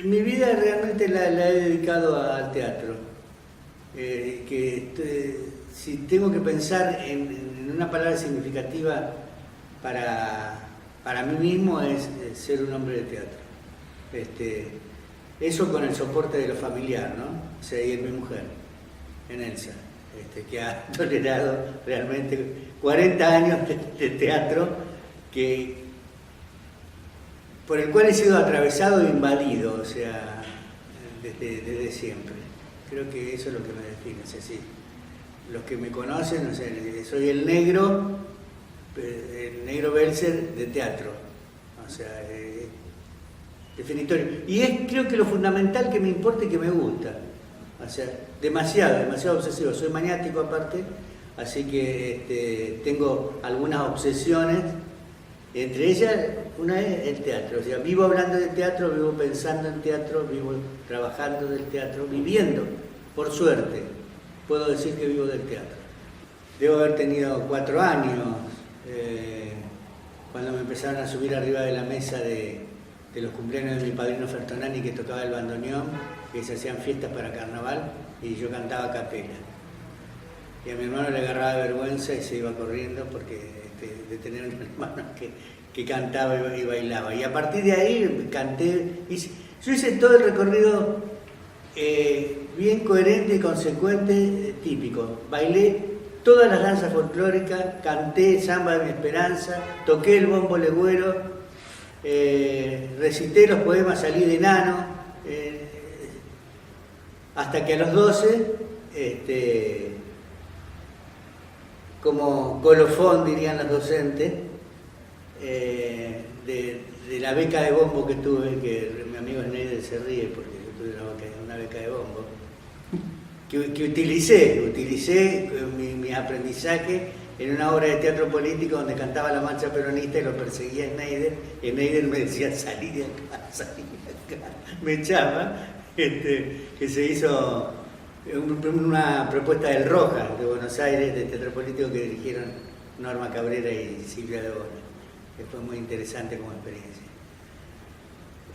Mi vida realmente la he dedicado al teatro. Si tengo que pensar en una palabra significativa para mí mismo es ser un hombre de teatro. Eso con el soporte de lo familiar, ¿no? O sea, y es mi mujer, en Elsa, que ha tolerado realmente 40 años de teatro por el cual he sido atravesado e invadido, o sea, desde siempre. Creo que eso es lo que me define, o sea, sí. Los que me conocen, o sea, soy el negro Belser de teatro, o sea, definitorio. Y creo que lo fundamental que me importa y que me gusta, o sea, demasiado obsesivo. Soy maniático aparte, así que tengo algunas obsesiones. Entre ellas, una es el teatro. O sea, vivo hablando de teatro, vivo pensando en teatro, vivo trabajando del teatro, viviendo, por suerte. Puedo decir que vivo del teatro. Debo haber tenido 4 años cuando me empezaron a subir arriba de la mesa de los cumpleaños de mi padrino Fertonani, que tocaba el bandoneón, que se hacían fiestas para carnaval, y yo cantaba a capela. Y a mi hermano le agarraba vergüenza y se iba corriendo porque de tener un hermano que cantaba y bailaba. Y a partir de ahí canté. Yo hice todo el recorrido bien coherente y consecuente, típico. Bailé todas las danzas folclóricas, canté Samba de mi Esperanza, toqué el bombo legüero, recité los poemas, salí de enano, hasta que a los 12, como colofón dirían los docentes, de la beca de bombo que tuve, que mi amigo Schneider se ríe porque yo tuve una beca de bombo, que utilicé mi aprendizaje en una obra de teatro político donde cantaba la marcha peronista y lo perseguía Schneider, y Schneider me decía, salí de acá, me echaba, que se hizo una propuesta del Roja de Buenos Aires, de teatro político, que dirigieron Norma Cabrera y Silvia de Bona, que fue muy interesante como experiencia.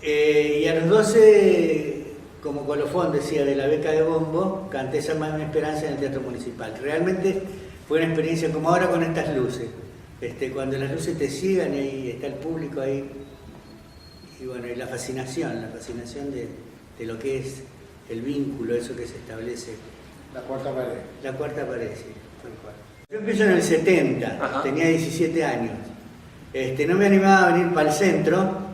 Y a los 12, como colofón, decía, de la beca de bombo, canté Samba de mi Esperanza en el Teatro Municipal. Realmente fue una experiencia como ahora con estas luces, cuando las luces te sigan y ahí está el público ahí, y bueno, y la fascinación de lo que es el vínculo, eso que se establece. La cuarta pared. La cuarta pared, sí. Yo empiezo en el 70, ajá, tenía 17 años. No me animaba a venir para el centro.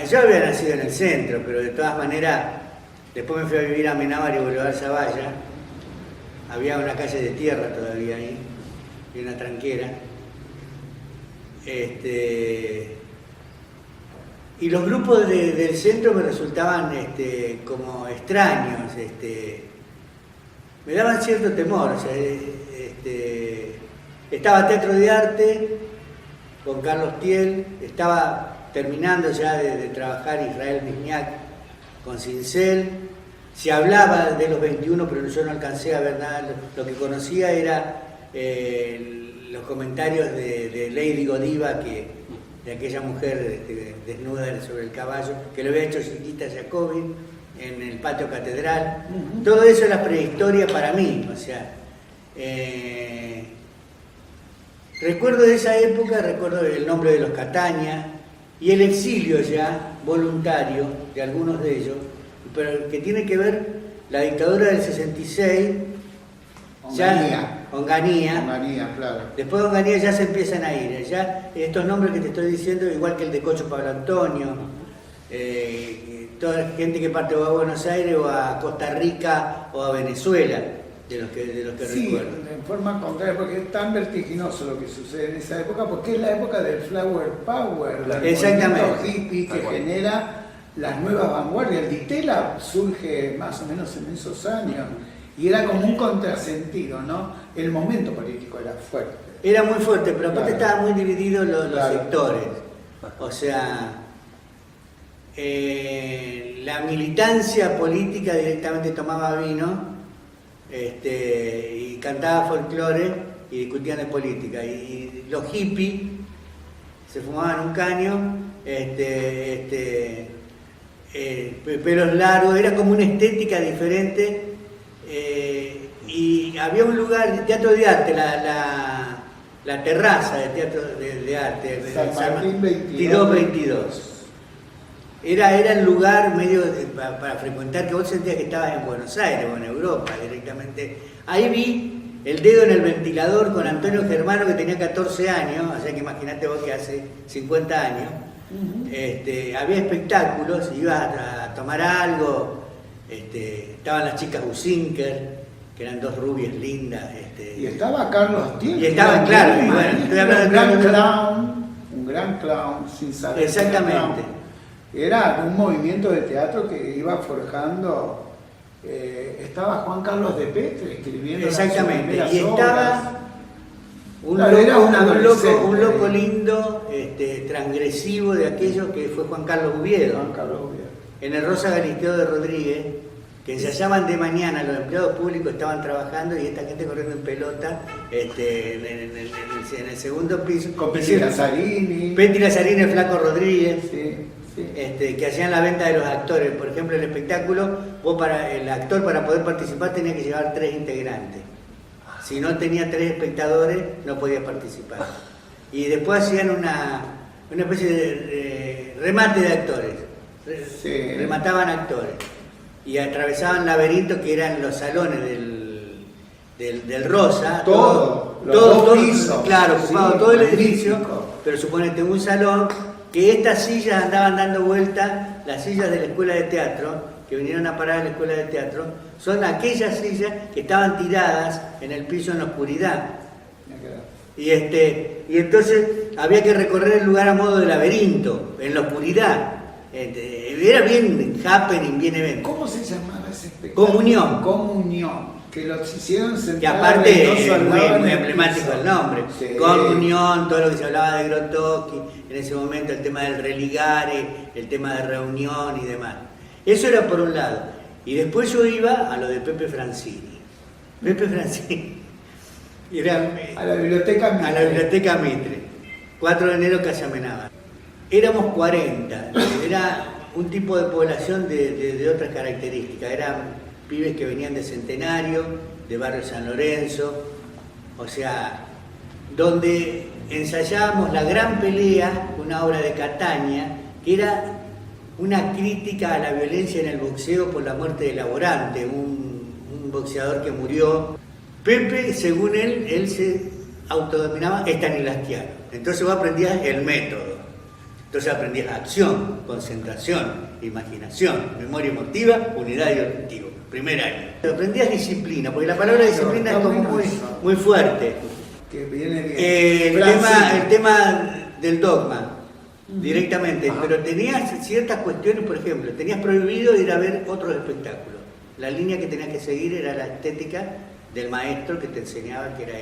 Yo había nacido en el centro, pero de todas maneras, después me fui a vivir a Amenábar y Boulevard Zavalla. Había una calle de tierra todavía ahí, y una tranquera. Y los grupos del centro me resultaban como extraños, me daban cierto temor. O sea, estaba Teatro de Arte con Carlos Tiel, estaba terminando ya de trabajar Israel Misniak con Cincel. Se hablaba de los 21, pero yo no alcancé a ver nada. Lo que conocía era los comentarios de Lady Godiva, de aquella mujer desnuda sobre el caballo, que lo había hecho Chiquita Jacobi en el patio catedral. Todo eso era prehistoria para mí, o sea, recuerdo de esa época, recuerdo el nombre de los Cataña y el exilio ya voluntario de algunos de ellos, pero que tiene que ver la dictadura del 66, Onganía, claro. Después de Onganía ya se empiezan a ir, ya estos nombres que te estoy diciendo, igual que el de Cocho Pablo Antonio, toda la gente que parte o a Buenos Aires o a Costa Rica o a Venezuela, de los que sí, recuerdo. En forma contraria, porque es tan vertiginoso lo que sucede en esa época, porque es la época del Flower Power, del movimiento hippie que genera las nuevas vanguardias. El Ditela surge más o menos en esos años. Y era como un contrasentido, ¿no? El momento político era fuerte. Era muy fuerte, pero aparte estaban muy divididos los sectores. O sea, la militancia política directamente tomaba vino y cantaba folclore y discutían de política. Y los hippies se fumaban un caño pelos largos, era como una estética diferente. Y había un lugar, el Teatro de Arte, la terraza del Teatro de Arte, San Martín 22. Era el lugar medio para frecuentar, que vos sentías que estabas en Buenos Aires o en Europa directamente. Ahí vi El dedo en el ventilador con Antonio Germano, que tenía 14 años, o sea que imagínate vos que hace 50 años. Había espectáculos, ibas a tomar algo, estaban las chicas Businker, que eran dos rubias lindas. Y estaba Carlos Tiel. Y estaba, claro, y bueno, estoy hablando un gran clown, sin saber. Exactamente. Era un movimiento de teatro que iba forjando. Estaba Juan Carlos de Petre escribiendo. Exactamente, las y estaba un loco lindo, transgresivo de aquello que fue Juan Carlos Oviedo. En el Rosa Galisteo de Rodríguez, que ensayaban de mañana, los empleados públicos estaban trabajando y esta gente corriendo en pelota en el segundo piso. Con Petri Lazzarini. Petri Lazzarini, el Flaco Rodríguez. Sí. Que hacían la venta de los actores. Por ejemplo, el espectáculo, el actor para poder participar tenía que llevar 3 integrantes. Si no tenía 3 espectadores, no podía participar. Y después hacían una especie de remate de actores. Remataban actores. Y atravesaban laberintos que eran los salones del Rosa. Todo pisos. Claro, ocupado todo el edificio. Pero suponete un salón, que estas sillas andaban dando vuelta, las sillas de la escuela de teatro, que vinieron a parar a la escuela de teatro, son aquellas sillas que estaban tiradas en el piso en la oscuridad. Y entonces había que recorrer el lugar a modo de laberinto, en la oscuridad. Era bien happening, bien evento. ¿Cómo se llamaba ese espectáculo? Comunión. Que los hicieron sentar. Que aparte es muy emblemático el nombre. Sí. Comunión, todo lo que se hablaba de Grotowski, en ese momento el tema del religare, el tema de reunión y demás. Eso era por un lado. Y después yo iba a lo de Pepe Francini. Pepe Francini era a la biblioteca Mitre. A la biblioteca Mitre. 4 de enero, Calle Amenábar. Éramos 40. Era un tipo de población de otras características. Eran pibes que venían de Centenario, de Barrio San Lorenzo, o sea, donde ensayábamos La Gran Pelea, una obra de Cataña, que era una crítica a la violencia en el boxeo por la muerte de Laborante, un boxeador que murió. Pepe, según él se autodenominaba Stanislavskiano. Entonces vos aprendías el método. Entonces aprendías acción, concentración, imaginación, memoria emotiva, unidad y objetivo. Primer año. Aprendías disciplina, porque la palabra disciplina es como muy fuerte. Que viene bien. El tema del dogma, directamente. Pero tenías ciertas cuestiones, por ejemplo, tenías prohibido ir a ver otros espectáculos. La línea que tenías que seguir era la estética del maestro que te enseñaba que era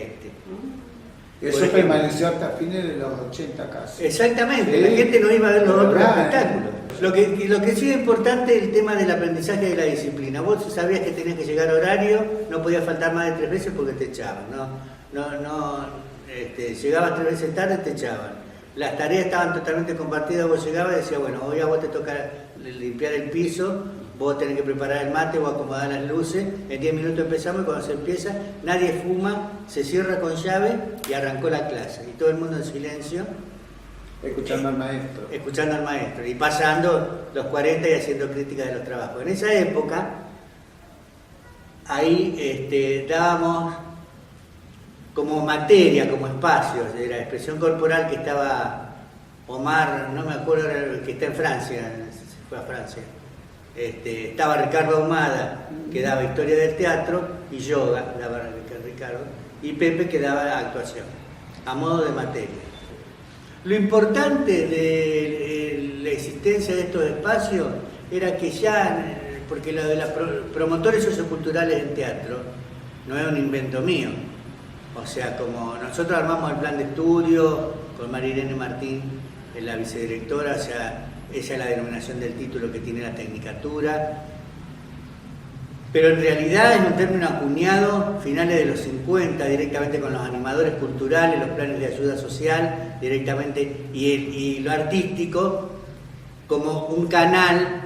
Eso permaneció hasta fines de los 80 casi. Exactamente, sí. La gente no iba a ver los otros espectáculos. Lo que sí es importante es el tema del aprendizaje de la disciplina. Vos sabías que tenías que llegar a horario, no podías faltar más de 3 veces porque te echaban. Llegabas 3 veces tarde, te echaban. Las tareas estaban totalmente compartidas, vos llegabas y decías, bueno, hoy a vos te toca limpiar el piso, vos tenés que preparar el mate, vos acomodar las luces, en 10 minutos empezamos y cuando se empieza, nadie fuma, se cierra con llave y arrancó la clase. Y todo el mundo en silencio. Escuchando al maestro. Escuchando al maestro y pasando los 40 y haciendo críticas de los trabajos. En esa época, ahí dábamos como materia, como espacios de la expresión corporal que estaba Omar, no me acuerdo, que está en Francia, se fue a Francia. Estaba Ricardo Ahumada, que daba historia del teatro, y yoga, daba Ricardo, y Pepe, que daba actuación, a modo de materia. Lo importante de la existencia de estos espacios era que ya, porque lo de los promotores socioculturales en teatro no es un invento mío. O sea, como nosotros armamos el plan de estudio con Marilene Martín, la vicedirectora, o sea, esa es la denominación del título que tiene la tecnicatura. Pero en realidad es un término acuñado finales de los 50, directamente con los animadores culturales, los planes de ayuda social, directamente, y lo artístico como un canal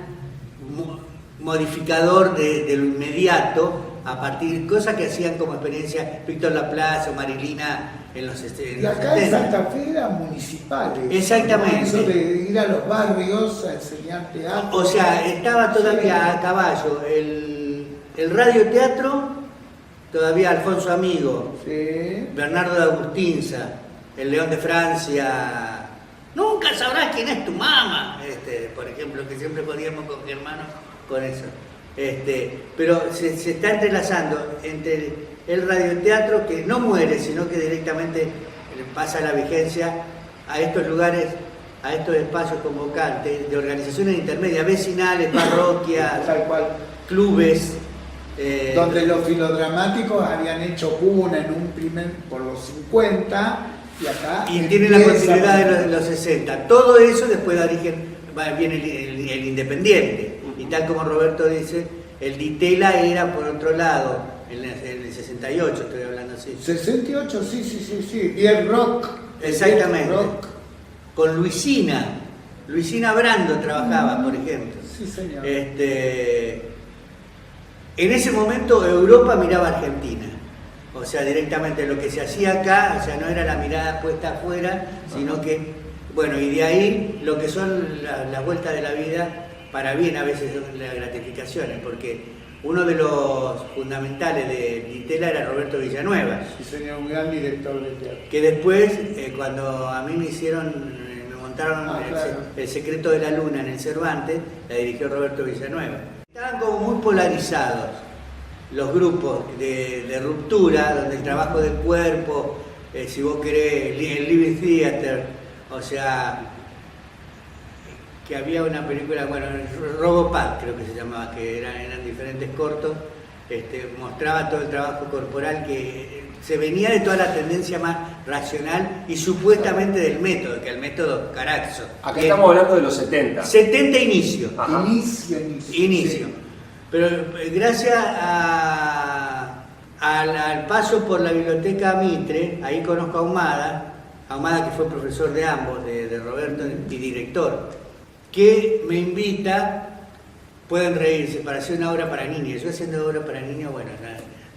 modificador de lo inmediato, a partir de cosas que hacían como experiencia Víctor Laplace o Marilina en los y acá en Santa Fe eran municipales. Exactamente. Eso de ir a los barrios a enseñar teatro. O sea, estaba todavía a caballo el radioteatro, todavía Alfonso Amigo, sí. Bernardo de Agustinza, el León de Francia. Nunca sabrás quién es tu mamá, por ejemplo, que siempre podíamos con mi hermano con eso. Pero se está entrelazando entre el radioteatro, que no muere, sino que directamente pasa la vigencia a estos lugares, a estos espacios convocantes de organizaciones intermedias, vecinales, parroquias, tal cual, clubes. Donde los filodramáticos habían hecho cuna en un primer por los 50 y acá. Y tiene la continuidad de los 60. Todo eso después da origen, viene el Independiente. Y tal como Roberto dice, el Ditela era por otro lado, en el 68 estoy hablando así. 68, sí. Y el rock. Exactamente. El rock. Con Luisina Brando trabajaba, por ejemplo. Sí, señor. En ese momento Europa miraba a Argentina. O sea, directamente lo que se hacía acá, o sea, no era la mirada puesta afuera, sino que, bueno, y de ahí lo que son las vueltas de la vida, para bien a veces son las gratificaciones, porque uno de los fundamentales de Ditela era Roberto Villanueva. Sí, señor, un gran director de teatro. Que después, cuando a mí me montaron claro. El secreto de la luna en el Cervantes, la dirigió Roberto Villanueva. Estaban como muy polarizados los grupos de ruptura, donde el trabajo del cuerpo, si vos querés, el Living Theater, o sea, que había una película, bueno, Robopat creo que se llamaba, que eran diferentes cortos, mostraba todo el trabajo corporal que se venía de toda la tendencia más racional y supuestamente del método, que el método Caraxo. Acá estamos hablando de los 70. 70 inicio. Ajá. Inicio. Sí. Pero gracias al paso por la biblioteca Mitre, ahí conozco a Ahumada que fue profesor de ambos, de Roberto y director, que me invita, pueden reírse, para hacer una obra para niños. Yo haciendo obra para niños, bueno,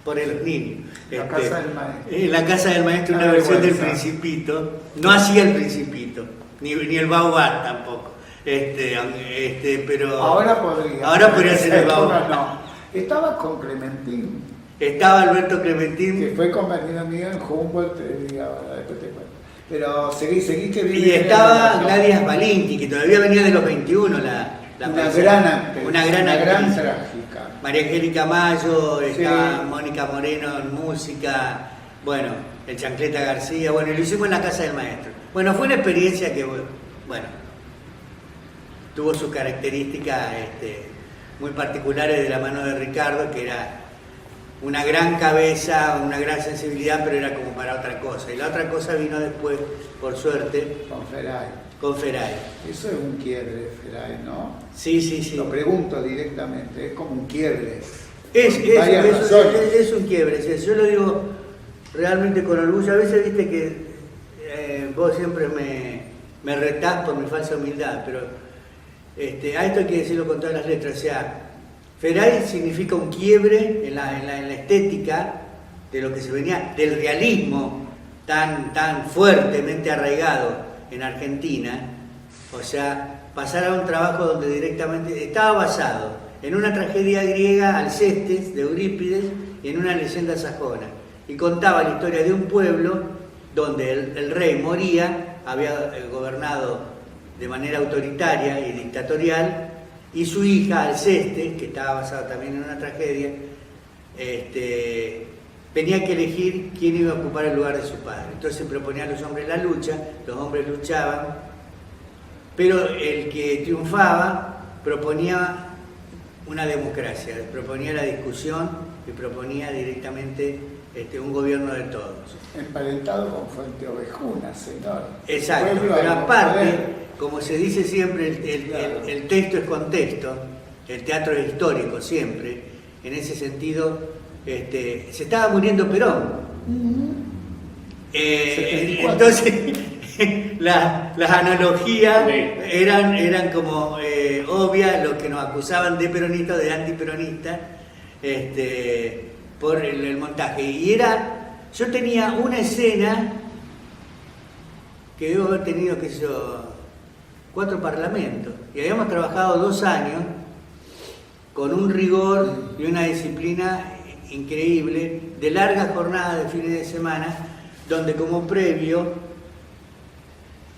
por los niños. La Casa del Maestro. La Casa del Maestro, una versión del Principito. No hacía el Principito, ni el Baobab tampoco. Pero ahora podría. Ahora podría ser el Baobab. No. Estaba con Clementín. Estaba Alberto Clementín. Que fue compañero mío en Humboldt, después te cuento. Pero seguí que vive. Y estaba Gladys Balinti, que todavía venía de los 21, una gran actriz. trágica. María Angélica Mayo, estaba Sí. Mónica Moreno en música, bueno, el Chancleta García, bueno, y lo hicimos en la Casa del Maestro. Bueno, fue una experiencia que, bueno, tuvo sus características muy particulares de la mano de Ricardo, que era una gran cabeza, una gran sensibilidad, pero era como para otra cosa. Y la otra cosa vino después, por suerte, con Feray. Eso es un quiebre, Feray, ¿no? Sí. Lo pregunto directamente, es como un quiebre. Es un quiebre, yo lo digo realmente con orgullo. A veces viste que vos siempre me retás por mi falsa humildad, pero a esto hay que decirlo con todas las letras. O sea, Feray significa un quiebre en la estética de lo que se venía, del realismo tan fuertemente arraigado en Argentina. O sea, pasar a un trabajo donde directamente estaba basado en una tragedia griega, Alcestes, de Eurípides, y en una leyenda sajona. Y contaba la historia de un pueblo donde el rey moría, había gobernado de manera autoritaria y dictatorial, y su hija, Alcestes, que estaba basada también en una tragedia, tenía que elegir quién iba a ocupar el lugar de su padre. Entonces se proponía a los hombres la lucha, los hombres luchaban, pero el que triunfaba proponía una democracia, proponía la discusión y proponía directamente un gobierno de todos. Emparentado con Fuente Ovejuna, señor. Exacto, pero aparte, como se dice siempre, el texto es contexto, el teatro es histórico siempre. En ese sentido, se estaba muriendo Perón. Entonces, las analogías Sí. eran como obvias, los que nos acusaban de peronistas o de antiperonistas, por el montaje. Y yo tenía una escena que debo haber tenido, qué sé yo, 4 parlamentos, y habíamos trabajado 2 años con un rigor y una disciplina increíble, de largas jornadas de fines de semana, donde como previo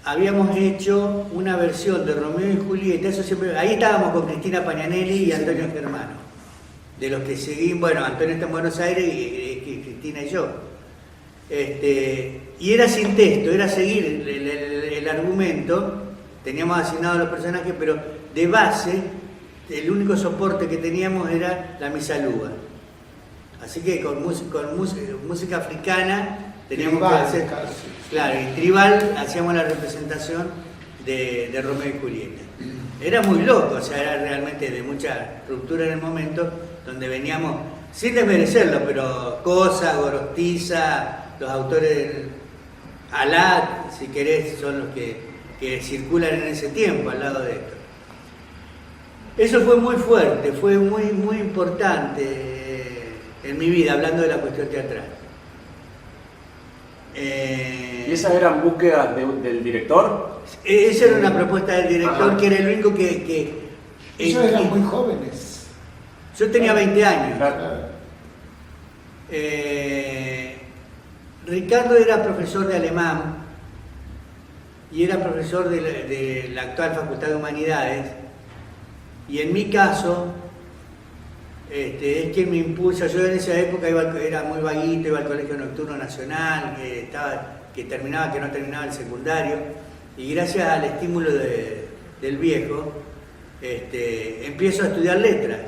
habíamos hecho una versión de Romeo y Julieta. Eso siempre, ahí estábamos con Cristina Pagnanelli y Antonio Germano, de los que seguimos. Bueno, Antonio está en Buenos Aires y Cristina y yo. Y era sin texto, era seguir el argumento. Teníamos asignados los personajes, pero de base el único soporte que teníamos era la misaluga. Así que con música africana teníamos tribal, que hacer, casi. claro, y tribal hacíamos la representación de Romeo y Julieta. Era muy loco, o sea, era realmente de mucha ruptura en el momento, donde veníamos, sin desmerecerlo, pero Cosa, Gorostiza, los autores, Alat, si querés, son los que circulan en ese tiempo al lado de esto. Eso fue muy fuerte, fue muy importante en mi vida, hablando de la cuestión teatral. ¿Y esas eran búsquedas del director? Esa era una propuesta del director. Ajá. Que era el único que ellos eran muy jóvenes. Yo tenía 20 años. Claro. Ricardo era profesor de alemán y era profesor de la actual Facultad de Humanidades, y en mi caso es quien me impulsa. Yo en esa época era muy vaguito, iba al Colegio Nocturno Nacional, que no terminaba el secundario, y gracias al estímulo del viejo empiezo a estudiar letras.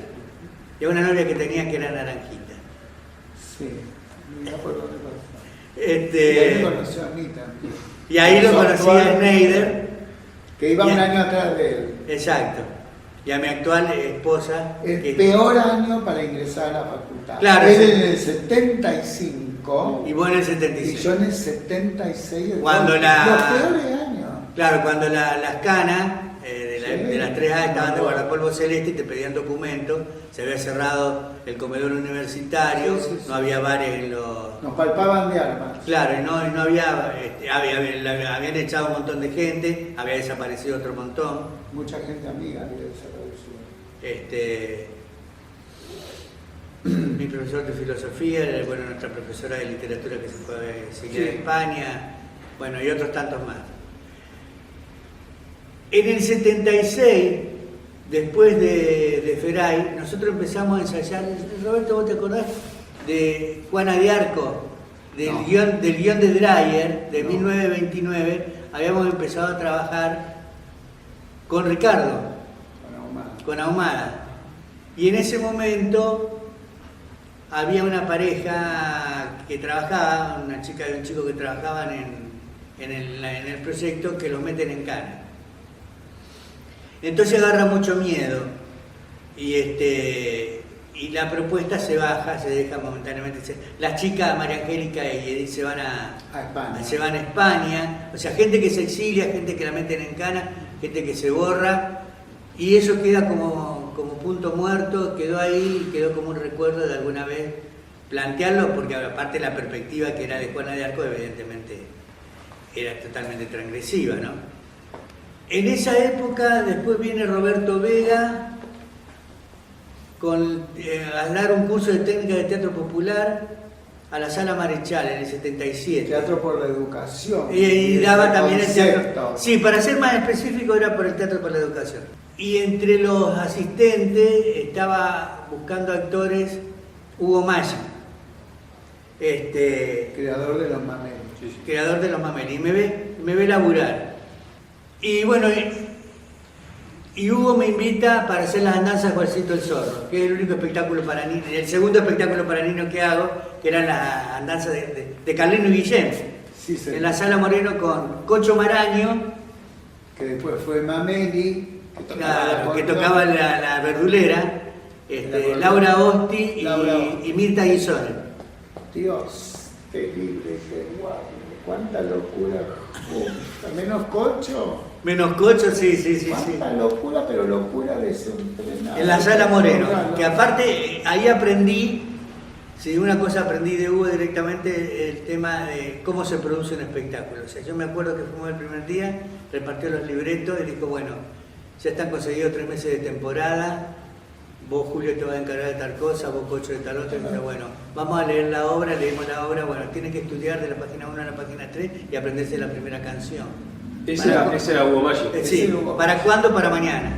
Y a una novia que tenía que era naranjita. Sí, mira por dónde pasó. Y ahí me conoció a mí también. Y ahí lo conocí a Schneider. Que iba un año atrás de él. Exacto. Y a mi actual esposa. El peor año para ingresar a la facultad. Claro, él en el 75. Y vos en el 76. Y yo en el 76. Cuando los peores años. Claro, cuando las canas de las 3A estaban de guardapolvo celeste y te pedían documentos, se había cerrado el comedor universitario, no había bares en los... Nos palpaban de armas. Claro, y no había, habían echado un montón de gente, había desaparecido otro montón. Mucha gente amiga había desaparecido. Mi profesor de filosofía, nuestra profesora de literatura que se fue a seguir a España, y otros tantos más. En el 76, después de Feray, nosotros empezamos a ensayar. Roberto, ¿vos te acordás de Juana de Arco? Del guión de Dreyer, de 1929, habíamos empezado a trabajar con Ricardo, con Ahumada. Y en ese momento había una pareja que trabajaba, una chica y un chico que trabajaban en el proyecto, que los meten en cana. Entonces agarra mucho miedo y la propuesta se baja, se deja momentáneamente. Las chicas, María Angélica y Edith, se van a España. O sea, gente que se exilia, gente que la meten en cana, gente que se borra, y eso queda como punto muerto, quedó ahí, quedó como un recuerdo de alguna vez plantearlo, porque aparte la perspectiva que era de Juana de Arco evidentemente era totalmente transgresiva, ¿no? En esa época, después viene Roberto Vega a dar un curso de técnica de teatro popular a la Sala Marechal en el 77. Teatro por la educación. Y daba también el teatro. Sí, para ser más específico era por el teatro por la educación. Y entre los asistentes estaba buscando actores Hugo Maggi, creador de los Mameli. Creador de los Mameli. Y me ve laburar. Y y Hugo me invita para hacer las andanzas Juancito el Zorro, que es el único espectáculo para niños, el segundo espectáculo para niños que hago, que eran las andanzas de Carlino y Guillén, en la Sala Moreno con Cocho Maraño, que después fue Mameli, que tocaba la verdulera, Laura Osti y Mirta Guisone. Dios, qué libre, qué guapo, cuánta locura. Menos Cocho. Menos Cocho, sí. Cuánta locura, pero locura desenfrenada. En la Sala Moreno, que aparte ahí aprendí, sí, una cosa aprendí de Hugo directamente, el tema de cómo se produce un espectáculo. O sea, yo me acuerdo que fuimos el primer día, repartió los libretos y dijo, bueno, ya están conseguidos 3 meses de temporada, vos Julio te vas a encargar de tal cosa, vos Cocho de tal otra, y dice, bueno, vamos a leer la obra, leemos la obra, bueno, tienes que estudiar de la página 1 a la página 3 y aprenderse la primera canción. Ese era Hugo Maggi. Sí, ¿para cuándo? Para mañana.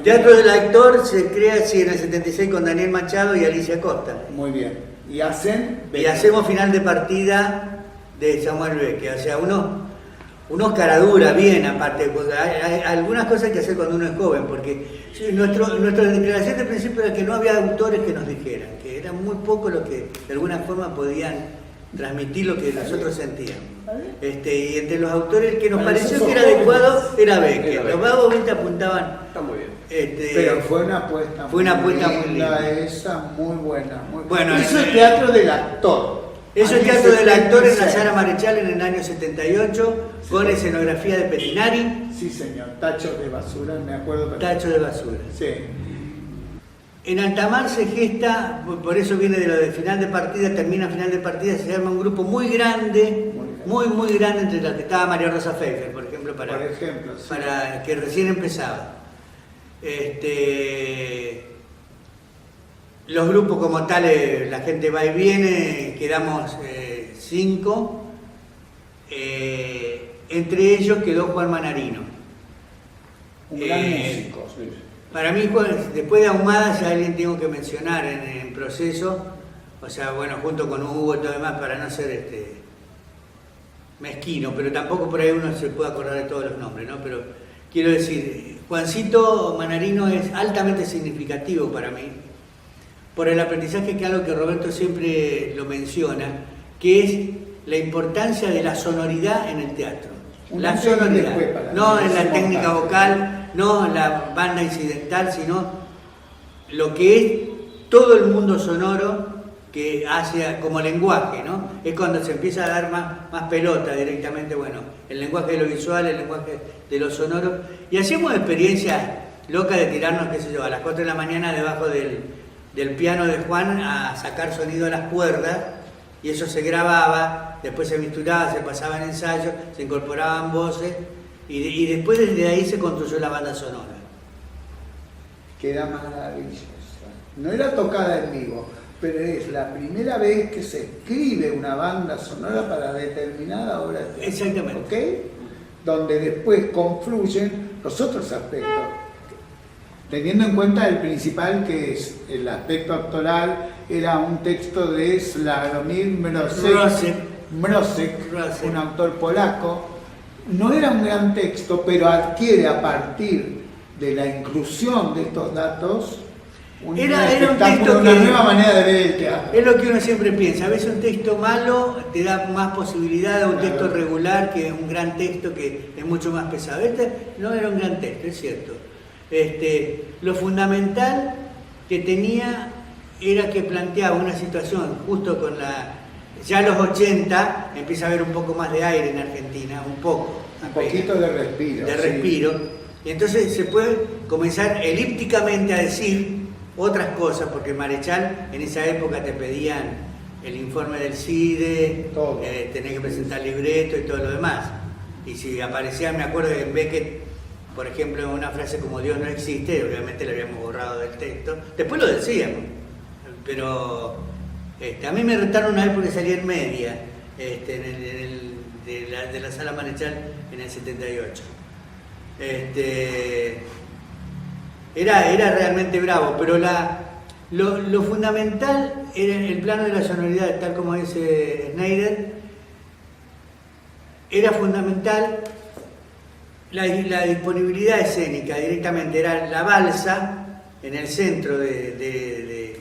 Teatro del Actor se crea sí, en el 76 con Daniel Machado y Alicia Costa. Muy bien. Y hacemos final de partida de Samuel Beckett, o sea, unos caraduras bien aparte, porque hay algunas cosas hay que hacer cuando uno es joven, porque nuestra declaración de principio era que no había autores que nos dijeran, que eran muy pocos los que de alguna forma podían transmitir lo que nosotros sentíamos. Y entre los autores que nos pareció que era adecuado era Beckett. Los vagos 20 apuntaban. Está muy bien. Pero fue una apuesta muy linda. Esa, muy buena. Bueno, eso es Teatro del Actor. Eso es Teatro del Actor en la Sala Marechal en el año 78, con escenografía de Petinari. Sí, señor. Tachos de basura, me acuerdo. Tachos de basura. Sí. En Altamar se gesta, por eso viene de lo de final de partida, termina final de partida, se llama un grupo muy grande, muy grande, entre los que estaba María Rosa Pfeiffer, por ejemplo, para que recién empezaba. Los grupos como tales, la gente va y viene, quedamos 5, entre ellos quedó Juan Manarino. Un gran músico. Sí. Para mí, después de Ahumada, ya alguien tengo que mencionar en proceso, o sea, bueno, junto con Hugo y todo demás, para no ser mezquino, pero tampoco por ahí uno se puede acordar de todos los nombres, ¿no? Pero quiero decir, Juancito Manarino es altamente significativo para mí, por el aprendizaje que algo que Roberto siempre lo menciona, que es la importancia de la sonoridad en el teatro. La sonoridad, no en la técnica vocal, no en la banda incidental, sino lo que es todo el mundo sonoro que hace como lenguaje, ¿no? Es cuando se empieza a dar más pelota directamente, bueno, el lenguaje de lo visual, el lenguaje de lo sonoro, y hacemos experiencias locas de tirarnos, qué sé yo, a las 4 de la mañana debajo del piano de Juan a sacar sonido a las cuerdas, y eso se grababa, después se misturaba, se pasaba en ensayo, se incorporaban voces, y después desde ahí se construyó la banda sonora. Que era maravillosa. No era tocada en vivo, pero es la primera vez que se escribe una banda sonora para determinada obra de teatro. Exactamente. ¿Ok? Donde después confluyen los otros aspectos. Teniendo en cuenta el principal, que es el aspecto actoral, era un texto de Sławomir Mrożek, un autor polaco. No era un gran texto, pero adquiere a partir de la inclusión de estos datos era un texto una nueva manera de ver el teatro. Es lo que uno siempre piensa. A veces un texto malo te da más posibilidad de un texto regular que un gran texto que es mucho más pesado. Este no era un gran texto, es cierto. Lo fundamental que tenía era que planteaba una situación justo con ya a los 80 empieza a haber un poco más de aire en Argentina, un poquito de respiro. De respiro. Y entonces se puede comenzar elípticamente a decir otras cosas, porque Marechal en esa época te pedían el informe del CIDE, tenés que presentar libreto y todo lo demás. Y si aparecía, me acuerdo de Beckett, por ejemplo, una frase como Dios no existe, obviamente la habíamos borrado del texto, después lo decíamos, pero a mí me retaron una vez porque salí en media, de la Sala Marechal en el 78. Era realmente bravo, pero lo fundamental era el plano de la sonoridad, tal como dice Schneider, era fundamental la disponibilidad escénica directamente, era la balsa en el centro de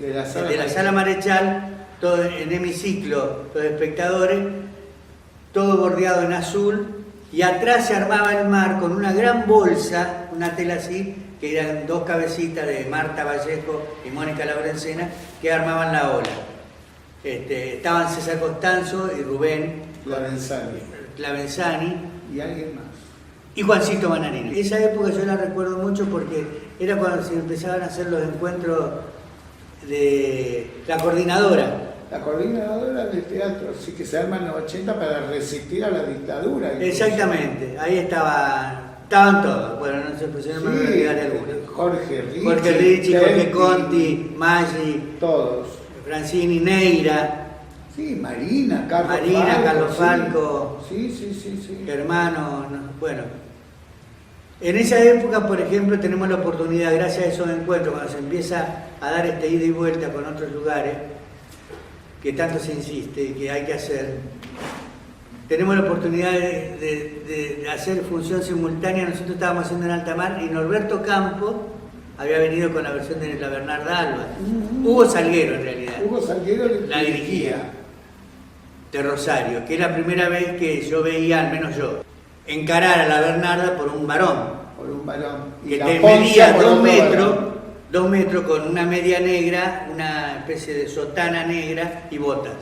la Sala Marechal, todo en hemiciclo, los espectadores, todo bordeado en azul, y atrás se armaba el mar con una gran bolsa, una tela así, que eran 2 cabecitas de Marta Vallejo y Mónica Laurencena, que armaban la ola. Estaban César Costanzo y Rubén Clavenzani, y alguien más. Y Juancito Bananino. Esa época yo la recuerdo mucho porque era cuando se empezaban a hacer los encuentros de la coordinadora. La coordinadora de teatro, sí, que se arma en los 80 para resistir a la dictadura. Exactamente, ahí estaban todos. Bueno, no se pusieron más a olvidar de algunos. Jorge Ricci, Jorge Conti, Maggi, todos. Francini, Neira. Sí, Marina, Carlos Falco. Sí. Hermano, bueno. En esa época, por ejemplo, tenemos la oportunidad, gracias a esos encuentros, cuando se empieza a dar ida y vuelta con otros lugares, que tanto se insiste, que hay que hacer, tenemos la oportunidad de hacer función simultánea. Nosotros estábamos haciendo en Alta Mar y Norberto Campos había venido con la versión de la Bernarda Alba. Hugo Salguero, en realidad. Hugo Salguero la dirigía, de Rosario, que es la primera vez que yo veía, al menos yo, encarar a la Bernarda por un varón. Por un varón. Que te medía 2 metros con una media negra, una especie de sotana negra y botas.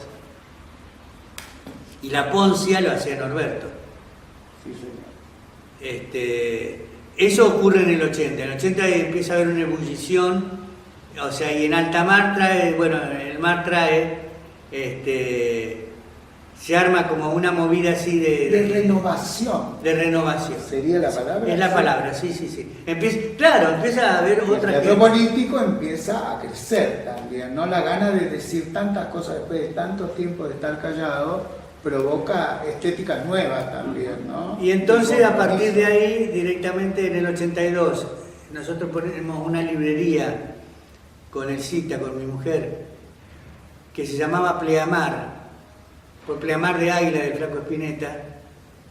Y la poncia lo hacía Norberto. Sí, señor. Eso ocurre en el 80. En el 80 empieza a haber una ebullición, o sea, y en Alta Mar el mar trae, se arma como una movida así de renovación. De renovación. ¿Sería la palabra? Es la palabra, sí. Empieza a haber otra gente. El teatro político empieza a crecer también, ¿no? La gana de decir tantas cosas después de tanto tiempo de estar callado provoca estéticas nuevas también, ¿no? Y entonces a partir de ahí, directamente en el 82, nosotros ponemos una librería con el Cita, con mi mujer, que se llamaba Pleamar, por Pleamar de Águila del Flaco Spinetta,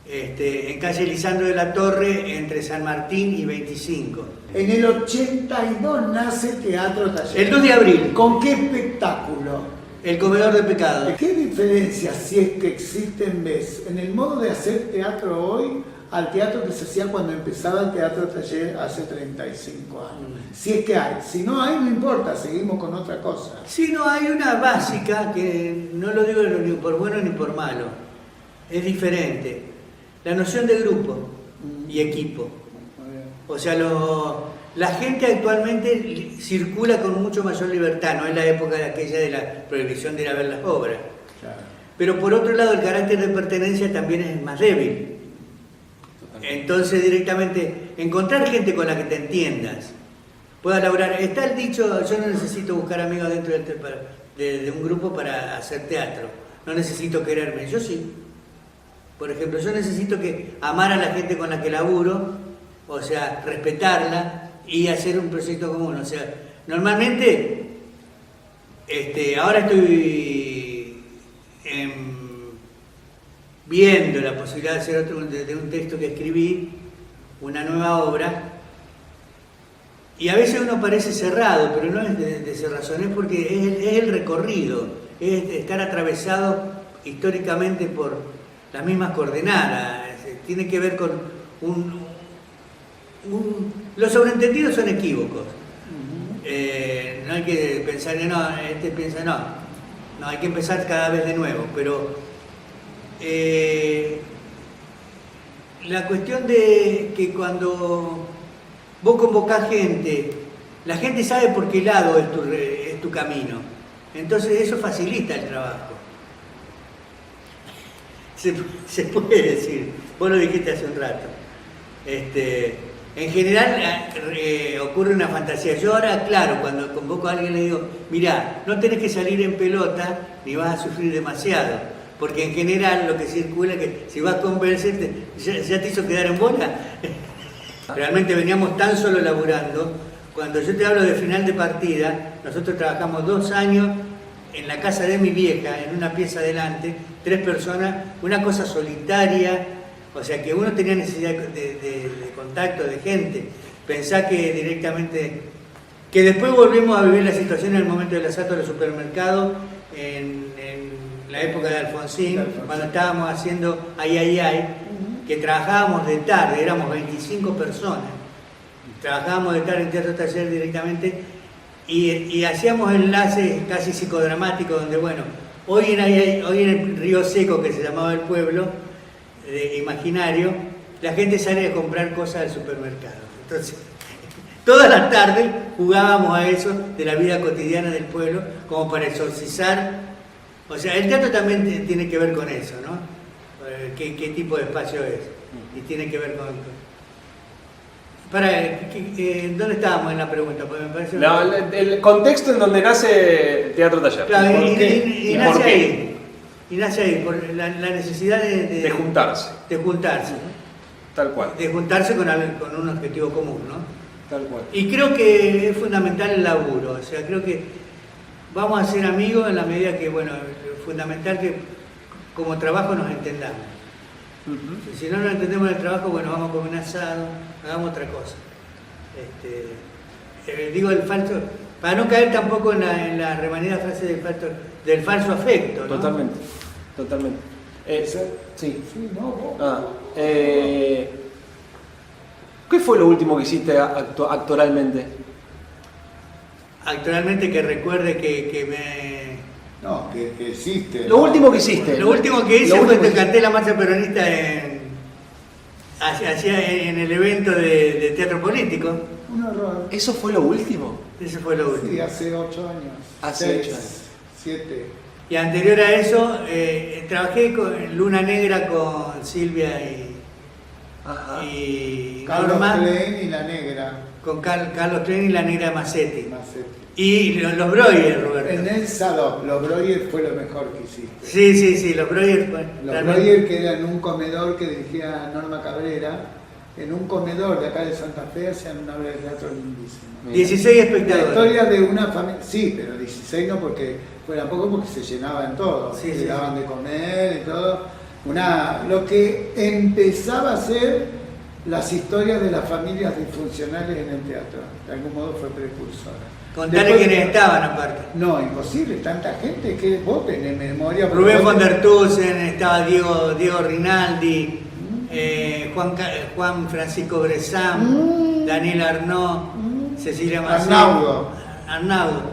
en calle Lisandro de la Torre, entre San Martín y 25. En el 82 nace Teatro Taller. El 2 de abril. ¿Con qué espectáculo? El Comedor de Pecado. ¿Qué diferencia, si es que existen, ves, en el modo de hacer teatro hoy al teatro que se hacía cuando empezaba el Teatro Taller hace 35 años? Si es que hay. Si no hay, no importa, seguimos con otra cosa. Si no, hay una básica que no lo digo ni por bueno ni por malo. Es diferente. La noción de grupo y equipo. O sea, la gente actualmente circula con mucho mayor libertad, no es la época de aquella de la prohibición de ir a ver las obras. Claro. Pero por otro lado, el carácter de pertenencia también es más débil. Entonces, directamente, encontrar gente con la que te entiendas, puedas laburar. Está el dicho, yo no necesito buscar amigos dentro de un grupo para hacer teatro, no necesito quererme, yo sí. Por ejemplo, yo necesito amar a la gente con la que laburo, o sea, respetarla y hacer un proyecto común. O sea, normalmente, ahora estoy viendo la posibilidad de hacer de un texto que escribí, una nueva obra, y a veces uno parece cerrado, pero no es de cerrazón, es porque es el recorrido, es estar atravesado históricamente por las mismas coordenadas, tiene que ver con los sobreentendidos son equívocos. No hay que pensar en piensa no, hay que empezar cada vez de nuevo, pero la cuestión de que cuando vos convocás gente, la gente sabe por qué lado es tu camino, entonces eso facilita el trabajo. Se puede decir, vos lo dijiste hace un rato. En general ocurre una fantasía. Yo ahora, claro, cuando convoco a alguien le digo, mirá, no tenés que salir en pelota ni vas a sufrir demasiado, porque en general lo que circula es que si vas con convencerte, ¿ya te hizo quedar en bola? Realmente veníamos tan solo laburando. Cuando yo te hablo de final de partida, nosotros trabajamos 2 años en la casa de mi vieja, en una pieza adelante, 3 personas, una cosa solitaria. O sea que uno tenía necesidad de contacto, de gente. Pensá que directamente, que después volvimos a vivir la situación en el momento del asalto del supermercado, en la época de Alfonsín, cuando estábamos haciendo Ay, que trabajábamos de tarde, éramos 25 personas. Trabajábamos de tarde en Teatro Taller directamente y hacíamos enlaces casi psicodramáticos donde, bueno, hoy en el Río Seco, que se llamaba el pueblo, imaginario, la gente sale a comprar cosas al supermercado. Entonces, todas las tardes jugábamos a eso de la vida cotidiana del pueblo, como para exorcizar. O sea, el teatro también tiene que ver con eso, ¿no? ¿Qué tipo de espacio es? Y tiene que ver con... ¿Dónde estábamos en la pregunta? Porque me parece... No, el contexto en donde nace Teatro Taller. Claro, ¿Y nace por qué? ahí. Y nace ahí, por la necesidad De juntarse. De juntarse. Tal cual. De juntarse con un objetivo común, ¿no? Tal cual. Y creo que es fundamental el laburo. O sea, creo que vamos a ser amigos en la medida que, bueno, es fundamental que como trabajo nos entendamos. Si no nos entendemos en el trabajo, bueno, vamos a comer un asado, hagamos otra cosa. Digo el falso, para no caer tampoco en la remanida frase del falso afecto, ¿no? Totalmente, totalmente. Sí. Sí, no, vos. ¿Qué fue lo último que hiciste actualmente? Actualmente que recuerde que me... No, que hiciste. Lo último que hiciste. Lo último que hice fue que canté la marcha peronista en el evento de teatro político. Un horror. ¿Eso fue lo último? Eso fue lo último. Sí, hace 8 años. Hace 8 años. 7. Y anterior a eso, trabajé con Luna Negra con Silvia y Carlos Norma, Klein y la Negra. con Carlos Klein y la Negra Massetti. Macetti. Y los Breuer, Roberto. En el Salop, los Breuer fue lo mejor que hiciste. Sí, los Breuer. Los Breuer, que era en un comedor que dirigía Norma Cabrera, en un comedor de acá de Santa Fe, hacían una obra de teatro lindísima. 16 La espectadores. historia de una familia, sí, pero 16 no porque fuera poco, porque se llenaban todo, Sí, le daban de comer y todo. Lo que empezaba a ser las historias de las familias disfuncionales en el teatro, de algún modo fue precursora. Contarle Después- quiénes estaban aparte. No, imposible, tanta gente que vos tenés memoria. Rubén vos von tenés- der Tusen, estaba Diego Rinaldi, Juan Francisco Bresán, Daniel Arnaud, Cecilia Macedo, Arnaudo,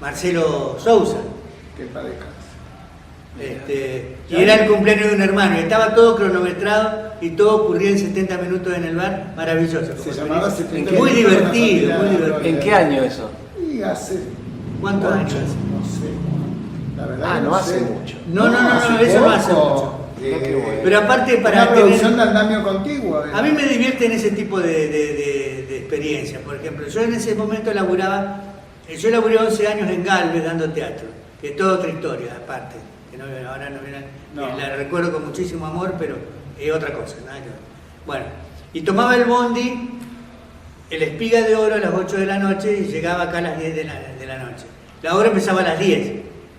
Marcelo Sousa. Que para descansar. Y era el cumpleaños de un hermano, y estaba todo cronometrado y todo ocurría en 70 minutos en el bar, maravilloso. Se como llamaba experiencia. 70 Muy minutos en la divertido, familia muy divertido. ¿En qué año eso? Y hace... ¿Cuántos años hace? No sé. La verdad Ah, que no hace sé. mucho. No, eso no hace poco. mucho. Qué bueno. Pero aparte para Una producción tener... de andamio contiguo. A mí me divierten ese tipo de experiencias. Por ejemplo, yo en ese momento laburaba, yo laburé 11 años en Galvez dando teatro, que es toda otra historia aparte, que no, ahora no viene, No. la recuerdo con muchísimo amor, pero es otra cosa, nada que ver. Bueno, y tomaba el bondi, el Espiga de Oro a las 8 de la noche y llegaba acá a las 10 de la noche. La obra empezaba a las 10.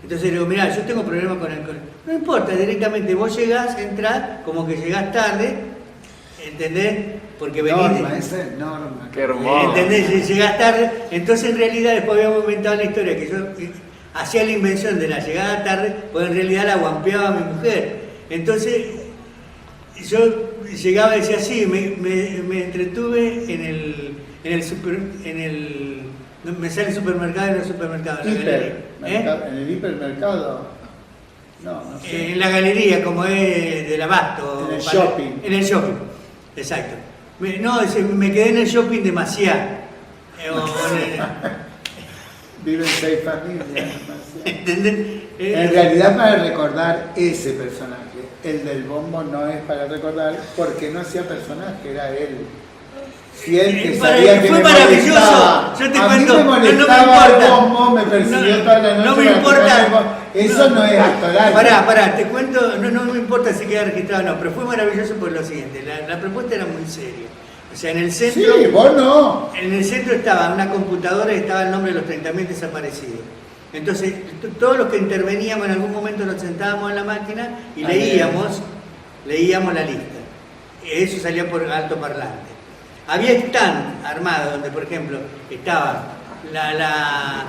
Entonces le digo, mirá, yo tengo problemas con el... No importa, directamente vos llegás, entrás, como que llegás tarde, ¿entendés? Porque venís... Norma, esa es Norma. Qué hermoso. ¿Entendés? Llegás tarde. Entonces en realidad después habíamos inventado la historia que yo hacía la invención de la llegada tarde, pues en realidad la guampeaba a mi mujer. Entonces yo llegaba y decía así, me entretuve en el no, me sale supermercado y no supermercado. En la galería. En el hipermercado. No sé. En la galería, como es del abasto. En el shopping. En el shopping, exacto. Me quedé en el shopping demasiado. Viven 6 familias. ¿Entendés? En realidad para recordar ese personaje. El del bombo no es para recordar porque no hacía personaje, era él. Si él que sabía que fue me maravilloso. molestaba, Yo te a cuento, mí me molestaba no me el importa. bombo, me persiguió No, toda la noche. no me para importa. tocar el bombo. Eso no es actoral. Pará, te cuento, no me importa si queda registrado o no, pero fue maravilloso por lo siguiente, la propuesta era muy seria. O sea, en el centro... Sí, vos no. En el centro estaba una computadora y estaba el nombre de los 30.000 desaparecidos. Entonces, todos los que interveníamos en algún momento nos sentábamos en la máquina y leíamos la lista. Eso salía por altoparlante. Había stand armado donde, por ejemplo, estaba la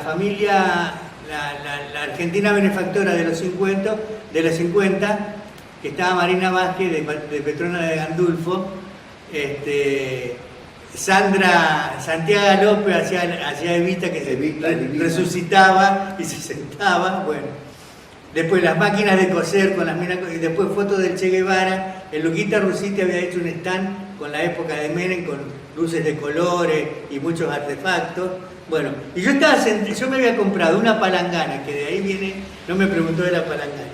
familia, la Argentina benefactora de los 50, que estaba Marina Vázquez de Petrona de Gandulfo, Santiago López hacía Evita que Evita se divina. resucitaba y se sentaba, bueno. Después las máquinas de coser con las minas, y después fotos del Che Guevara. El Luquita Russiti había hecho un stand con la época de Menem, con luces de colores y muchos artefactos. Bueno, y yo me había comprado una palangana, que de ahí viene, no me preguntó de la palangana.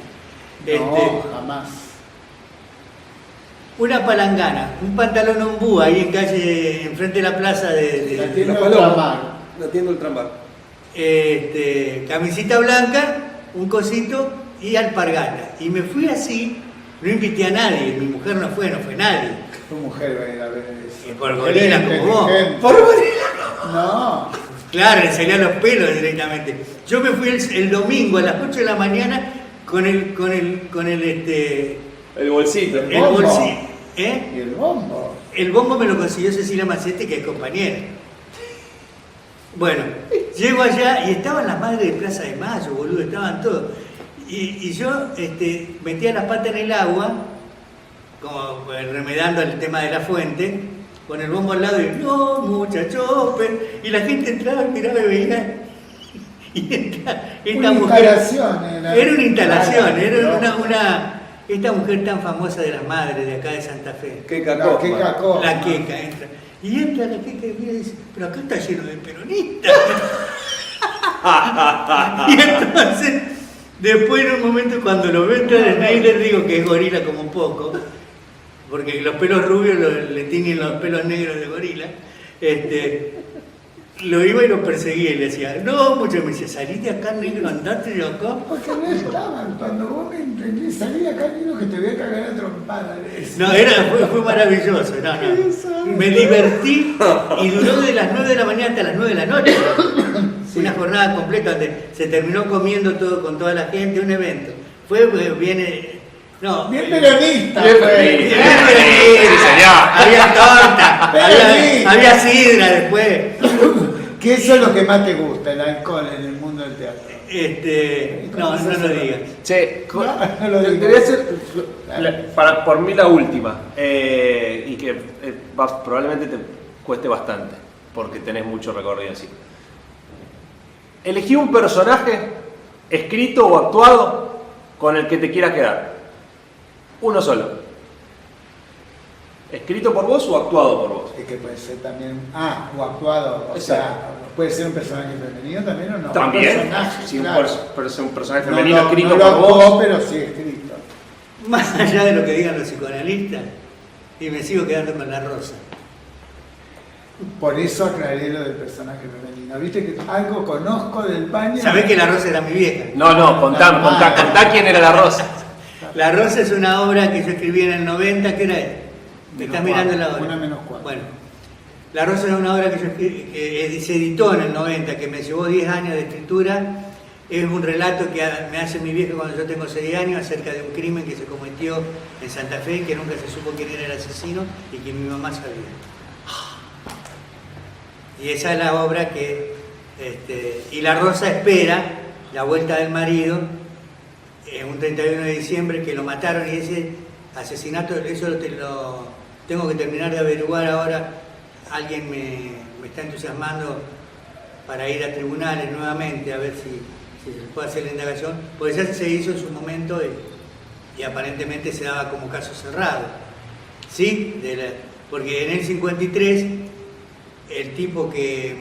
No, jamás. Una palangana, un pantalón ombú ahí en calle, enfrente de la plaza de La tienda La Paloma. Ultramar. La tienda Ultramar. Camisita blanca, un cosito y alpargata. Y me fui así, no invité a nadie, mi mujer no fue nadie. Tu mujer va a ir a ver eso. Y por gorila como vos. Inteligente. Por gorila. No. Claro, le salían los pelos directamente. Yo me fui el domingo a las 8 de la mañana con el El bolsito. el bombo. bolsillo. Y el bombo. El bombo me lo consiguió Cecilia Macete, que es compañera. Bueno, llego allá y estaban las madres de Plaza de Mayo, boludo, estaban todos. Y yo metía las patas en el agua, como remedando el tema de la fuente, con el bombo al lado y no, muchachos, y la gente entraba, miraba y veía. Y esta mujer. Instalación Era una instalación, era No. esta mujer tan famosa de las madres de acá de Santa Fe. Qué La cacó. queca coma. La queca entra. Y entra la queca y mira y dice, pero acá está lleno de peronistas. Y entonces, después en un momento cuando lo veo entrar en Schneider, digo que es gorila como un poco, porque los pelos rubios le tiñen los pelos negros de gorila. Lo iba y lo perseguía y le decía, no, mucho me decía, salí de acá negro, andate de acá. Porque no estaban. Cuando vos me entendés, salí de acá, digo que te voy a cagar a trompada. No, fue maravilloso, no. Me divertí y duró de las 9 de la mañana hasta las 9 de la noche. Sí. Una jornada completa donde se terminó comiendo todo con toda la gente, un evento. Fue bien... No, Bien peronista. Bien fue. peronista. Sí, señor. había torta, Peronista. había sidra después. Que eso es lo que más te gusta, el alcohol en el mundo del teatro. No lo digas. Che, No lo te digo. voy a hacer por mí la última, y que probablemente te cueste bastante, porque tenés mucho recorrido así. Elegí un personaje escrito o actuado con el que te quieras quedar. Uno solo. ¿Escrito por vos o actuado por vos? Es que puede ser también. O actuado. O Exacto. sea, puede ser un personaje femenino también o no. También. Un personaje, Sí, claro. un personaje No, femenino escrito no lo por vos. actuó, pero sí escrito. Más allá de lo que digan los psicoanalistas, y me sigo quedando con la Rosa. Por eso aclaré lo del personaje femenino. Viste que algo conozco del paño. Sabés que la Rosa era mi vieja. No, contá quién era la Rosa. La Rosa es una obra que yo escribí en el 90, ¿qué era? ¿Me estás mirando la obra? Una menos cuatro. Bueno, La Rosa es una obra que yo escribí, que se editó en el 90, que me llevó 10 años de escritura. Es un relato que me hace mi vieja cuando yo tengo 6 años acerca de un crimen que se cometió en Santa Fe, que nunca se supo quién era el asesino y que mi mamá sabía. Y esa es la obra que... y La Rosa espera la vuelta del marido un 31 de diciembre, que lo mataron, y ese asesinato, eso lo tengo que terminar de averiguar ahora. Alguien me está entusiasmando para ir a tribunales nuevamente a ver si se puede hacer la indagación, porque ya se hizo en su momento y aparentemente se daba como caso cerrado. ¿Sí? Porque en el 53 el tipo que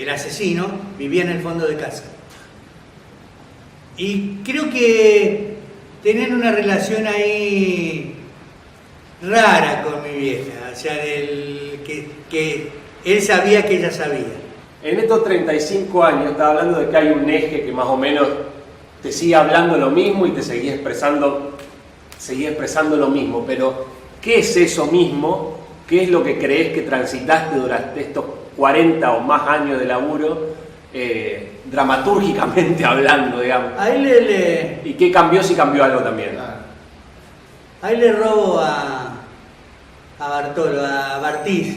el asesino vivía en el fondo de casa. Y creo que tenían una relación ahí rara con mi vieja, o sea, que él sabía que ella sabía. En estos 35 años, estás hablando de que hay un eje que más o menos te sigue hablando lo mismo y te seguía expresando lo mismo, pero ¿qué es eso mismo? ¿Qué es lo que crees que transitaste durante estos 40 o más años de laburo, dramatúrgicamente hablando, digamos? A él ¿Y qué cambió, si cambió algo también? Claro. ahí le robo a Bartolo, a Bartiz.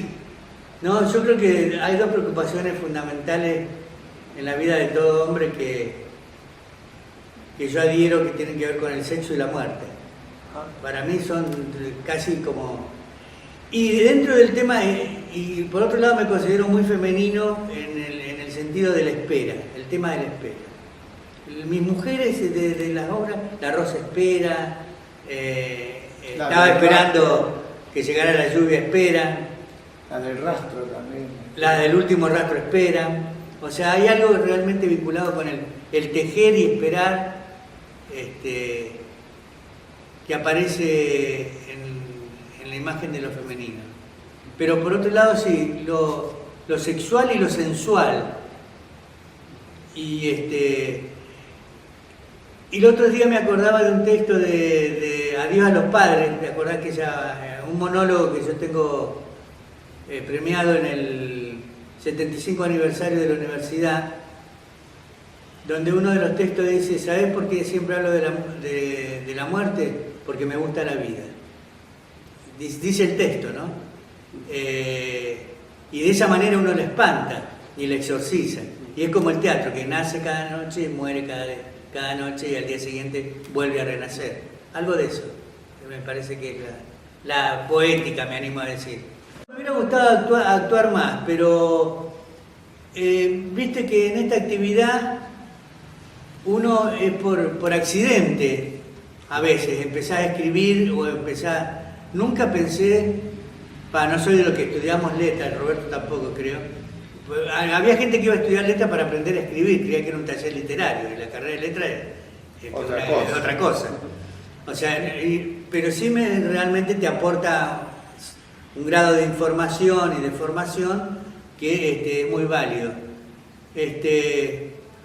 No, yo creo que hay dos preocupaciones fundamentales en la vida de todo hombre que yo adhiero, que tienen que ver con el sexo y la muerte. Para mí son casi como... Y dentro del tema, y por otro lado me considero muy femenino en el sentido de la espera, el tema de la espera. mis mujeres de las obras, La Rosa Espera, estaba esperando que llegara la lluvia, esperan. La del rastro también. La del último rastro, esperan. O sea, hay algo realmente vinculado con el tejer y esperar, que aparece en la imagen de lo femenino. Pero por otro lado, sí, lo sexual y lo sensual. Y el otro día me acordaba de un texto de Adiós a los padres. ¿Te acordás que un monólogo que yo tengo premiado en el 75 aniversario de la universidad, donde uno de los textos dice: ¿sabés por qué siempre hablo de la muerte? Porque me gusta la vida. Dice el texto, ¿no? Y de esa manera uno la espanta y la exorciza. Y es como el teatro, que nace cada noche, muere cada noche y al día siguiente vuelve a renacer. Algo de eso, me parece que es la poética, me animo a decir. Me hubiera gustado actuar más, pero viste que en esta actividad uno es por accidente, a veces, empezás a escribir o nunca pensé, no soy de los que estudiamos letras, Roberto tampoco creo. Había gente que iba a estudiar letras para aprender a escribir, creía que era un taller literario, y la carrera de letras es otra cosa. O sea, pero sí realmente te aporta un grado de información y de formación que es muy válido.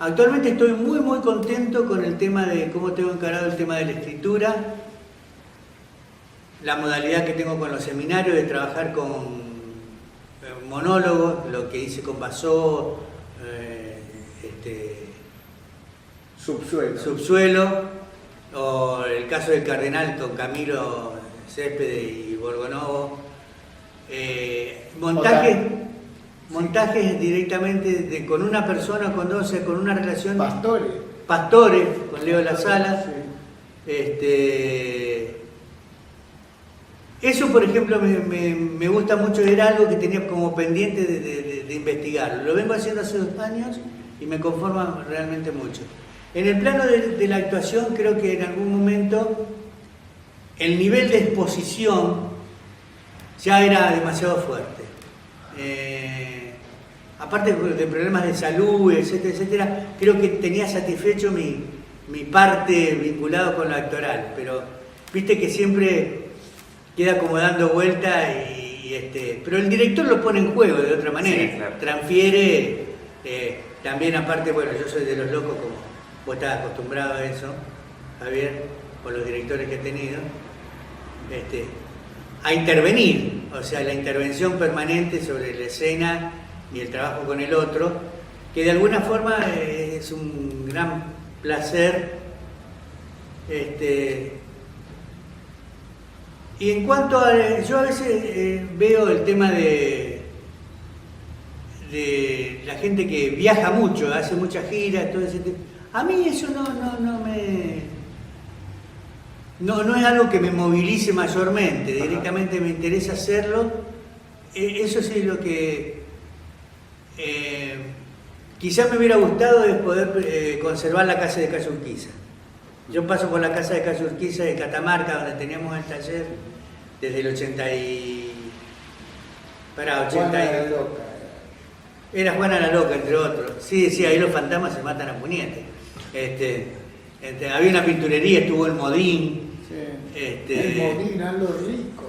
Actualmente estoy muy muy contento con el tema de cómo tengo encarado el tema de la escritura, la modalidad que tengo con los seminarios de trabajar con monólogos, lo que hice con Basó, Subsuelo, o el caso del Cardenal con Camilo Céspedes y Borgonovo. Montajes directamente con una persona, con dos, con una relación. Pastores, con Leo La Sala. Sí. Eso, por ejemplo, me gusta mucho, era algo que tenía como pendiente de investigar. Lo vengo haciendo hace 2 años y me conforma realmente mucho. En el plano de la actuación, creo que en algún momento el nivel de exposición ya era demasiado fuerte. Aparte de problemas de salud, etcétera, etcétera, creo que tenía satisfecho mi parte vinculada con lo actoral, pero viste que siempre queda como dando vuelta pero el director lo pone en juego de otra manera, sí, claro. Transfiere, también aparte, bueno, yo soy de los locos, como vos estás acostumbrado a eso, Javier, por los directores que he tenido, a intervenir, o sea, la intervención permanente sobre la escena y el trabajo con el otro, que de alguna forma es un gran placer. Y en cuanto a... yo a veces veo el tema de la gente que viaja mucho, hace muchas giras, todo ese tema. A mí eso no es algo que me movilice mayormente, directamente me interesa hacerlo. Eso sí es lo que quizás me hubiera gustado, es poder conservar la casa de Calle Urquiza. Yo paso por la casa de Calle Urquiza de Catamarca, donde teníamos el taller desde el 80 Era Juana la Loca, entre otros. Sí, ahí los fantasmas se matan a puñetes. Había una pinturería, estuvo el Modín. Sí. El Modín, algo rico.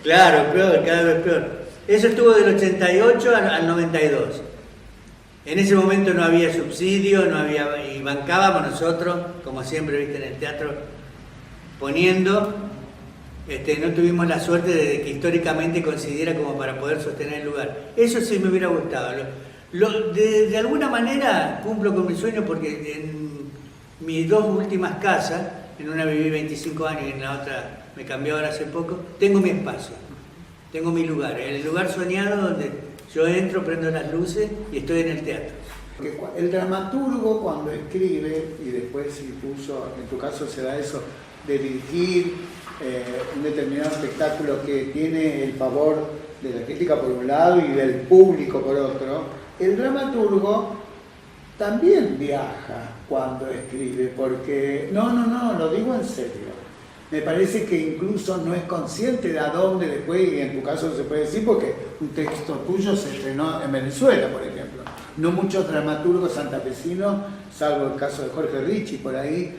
Claro, peor, cada vez peor. Eso estuvo del 88 al 92. En ese momento no había subsidio, y bancábamos nosotros, como siempre, viste, en el teatro, poniendo. No tuvimos la suerte de que históricamente coincidiera como para poder sostener el lugar. Eso sí me hubiera gustado. De alguna manera cumplo con mi sueño, porque en mis 2 últimas casas, en una viví 25 años y en la otra me cambié ahora hace poco, tengo mi espacio, tengo mi lugar, el lugar soñado donde yo entro, prendo las luces y estoy en el teatro. El dramaturgo, cuando escribe, y después incluso, en tu caso se da eso, de dirigir un determinado espectáculo que tiene el favor de la crítica por un lado y del público por otro, el dramaturgo también viaja cuando escribe, porque no, lo digo en serio. Me parece que incluso no es consciente de a dónde después, y en tu caso se puede decir, porque un texto tuyo se estrenó en Venezuela, por ejemplo. No muchos dramaturgos santafesinos, salvo el caso de Jorge Ricci, por ahí,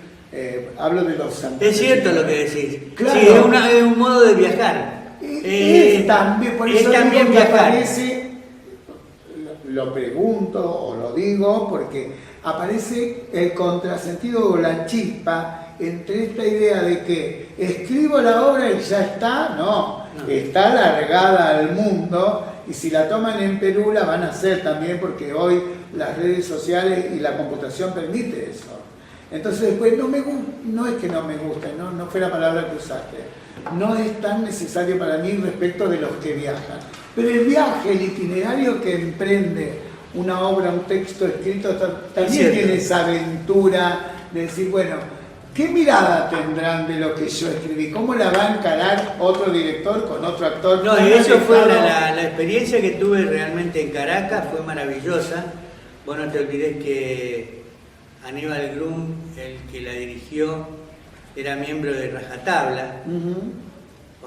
hablo de los santafesinos. Es cierto lo que decís. Claro. Sí, es un modo de viajar. También, por eso también digo que viajar. aparece, lo pregunto o lo digo, porque aparece el contrasentido o la chispa entre esta idea de que escribo la obra y ya está, no, está largada al mundo, y si la toman en Perú la van a hacer también, porque hoy las redes sociales y la computación permite eso. Entonces después no es que no me guste, no fue la palabra que usaste, no es tan necesario para mí respecto de los que viajan. Pero el viaje, el itinerario que emprende una obra, un texto escrito, también tiene esa aventura de decir, bueno, ¿qué mirada tendrán de lo que yo escribí? ¿Cómo la va a encarar otro director con otro actor? No, eso fue la experiencia que tuve realmente en Caracas, fue maravillosa. Vos no te olvides que Aníbal Grum, el que la dirigió, era miembro de Rajatabla.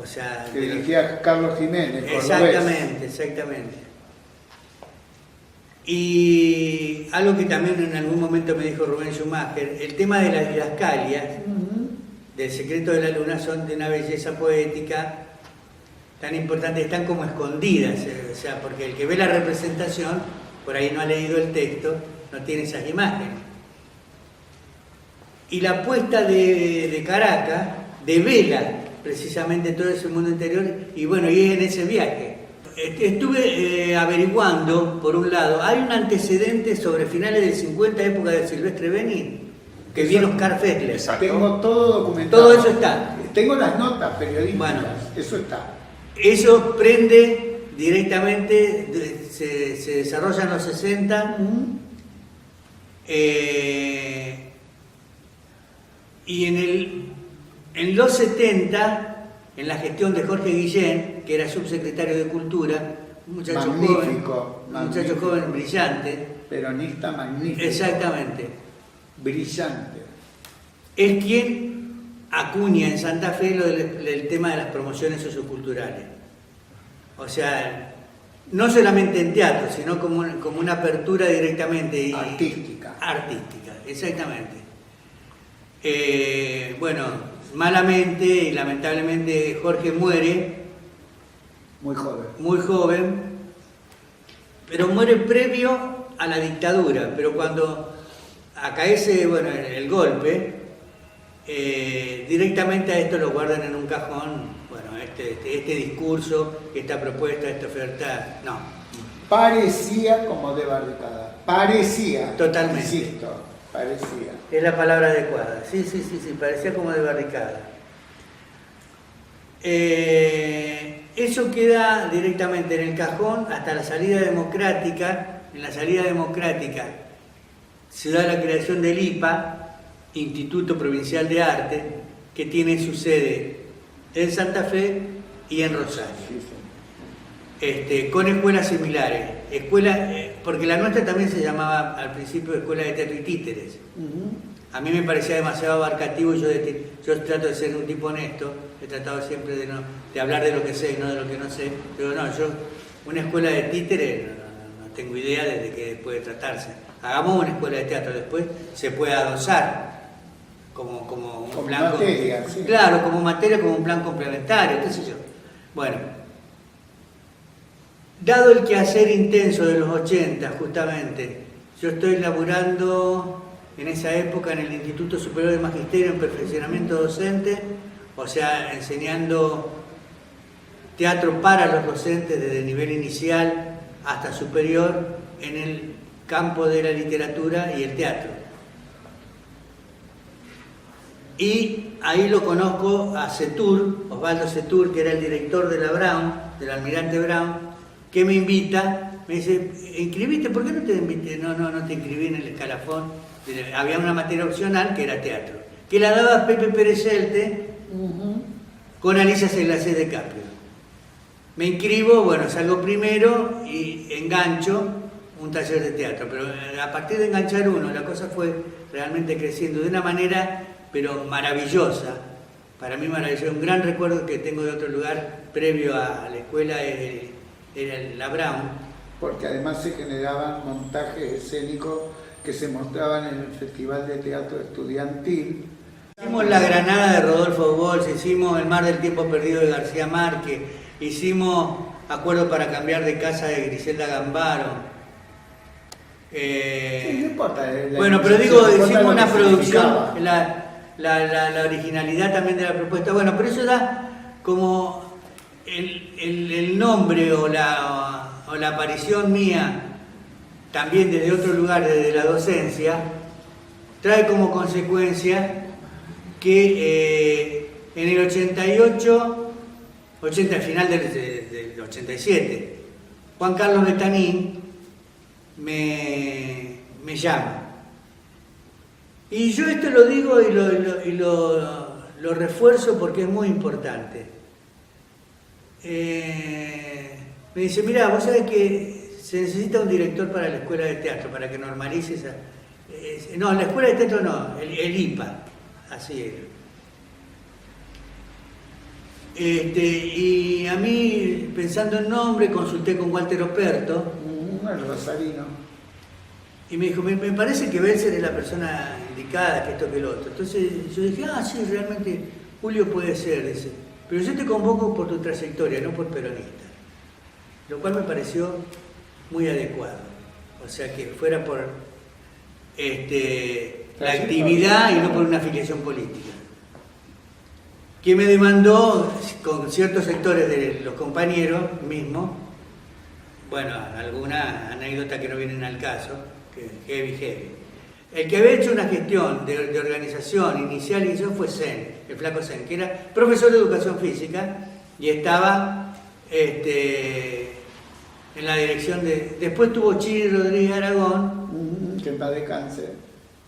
O sea, que dirigía Carlos Jiménez. Exactamente. Y algo que también en algún momento me dijo Rubén Schumacher, el tema de las didascalias, del secreto de la luna, son de una belleza poética tan importante, están como escondidas, o sea, porque el que ve la representación, por ahí no ha leído el texto, no tiene esas imágenes. Y la apuesta de Caracas devela precisamente todo ese mundo interior, y bueno, y es en ese viaje. Estuve averiguando, por un lado, hay un antecedente sobre finales del 50, época de Silvestre Beni, que viene Oscar Fetler. Exacto. Tengo todo documentado. Todo eso está. Tengo las notas periodísticas, bueno, eso está. Eso prende directamente, se desarrolla en los 60, y en los 70, en la gestión de Jorge Guillén, que era subsecretario de Cultura, un muchacho magnífico, joven, un muchacho joven brillante. Peronista magnífico. Exactamente. Brillante. Es quien acuña en Santa Fe el tema de las promociones socioculturales. O sea, no solamente en teatro, sino como una apertura directamente. Artística. Artística, exactamente. Bueno, malamente y lamentablemente Jorge muere. Muy joven. Muy joven, pero muere previo a la dictadura. Pero cuando acaece, bueno, el golpe, directamente a esto lo guardan en un cajón. Bueno, este discurso, esta propuesta, esta oferta, no. Parecía como de barricada. Parecía. Totalmente. Insisto, parecía. Es la palabra adecuada. Sí, parecía como de barricada. Eso queda directamente en el cajón hasta la salida democrática. En la salida democrática se da la creación del IPA, Instituto Provincial de Arte, que tiene su sede en Santa Fe y en Rosario. Con escuelas similares. Porque la nuestra también se llamaba al principio Escuela de Teatro y Títeres. A mí me parecía demasiado abarcativo, yo trato de ser un tipo honesto, he tratado siempre de hablar de lo que sé y no de lo que no sé, pero no, una escuela de títeres no tengo idea de qué puede tratarse. Hagamos una escuela de teatro, después se puede adosar como un plan materia, sí. Claro, como materia, como un plan complementario, qué sé yo. Bueno, dado el quehacer intenso de los 80, justamente, yo estoy laburando en esa época en el Instituto Superior de Magisterio en perfeccionamiento docente, o sea, enseñando teatro para los docentes desde el nivel inicial hasta superior en el campo de la literatura y el teatro. Y ahí lo conozco a Setur, Osvaldo Setur, que era el director de la Brown, del Almirante Brown, que me invita, me dice, inscribiste, ¿por qué no te invité? No te inscribí en el escalafón. Había una materia opcional que era teatro, que la daba Pepe Pérez Celte con Alicia Seglacés de Caprio. Me inscribo, bueno, salgo primero y engancho, un taller de teatro, pero a partir de enganchar uno, la cosa fue realmente creciendo de una manera, pero maravillosa. Para mí maravilloso, un gran recuerdo que tengo de otro lugar previo a la escuela era la Brown. Porque además se generaban montajes escénicos que se mostraban en el Festival de Teatro Estudiantil. Hicimos La Granada de Rodolfo Walsh, hicimos El Mar del Tiempo Perdido de García Márquez, hicimos Acuerdo para Cambiar de Casa de Griselda Gambaro. Sí, no importa. Bueno, pero digo, hicimos una producción, la originalidad también de la propuesta. Bueno, pero eso da como el nombre o la aparición mía, también desde otro lugar, desde la docencia, trae como consecuencia que en el 88, al final del 87, Juan Carlos Betanín me llama. Y yo esto lo digo y lo refuerzo porque es muy importante. Me dice, mirá, vos sabés que se necesita un director para la escuela de teatro, para que normalice esa... no, la escuela de teatro no, el IPA, así era. Y a mí, pensando en nombre, consulté con Walter Operto. El rosarino. Y me dijo, me parece que Belser es la persona indicada, que esto que lo otro. Entonces yo dije, sí, realmente Julio puede ser, dice. Pero yo te convoco por tu trayectoria, no por peronista. Lo cual me pareció muy adecuado. O sea, que fuera por la actividad y no por una afiliación política. Que me demandó, con ciertos sectores de los compañeros mismos, bueno, alguna anécdota que no vienen al caso, que heavy. El que había hecho una gestión de organización inicial y eso fue Sen, el flaco Sen, que era profesor de educación física y estaba en la dirección de... Después tuvo Chiri Rodríguez Aragón, que en paz descanse,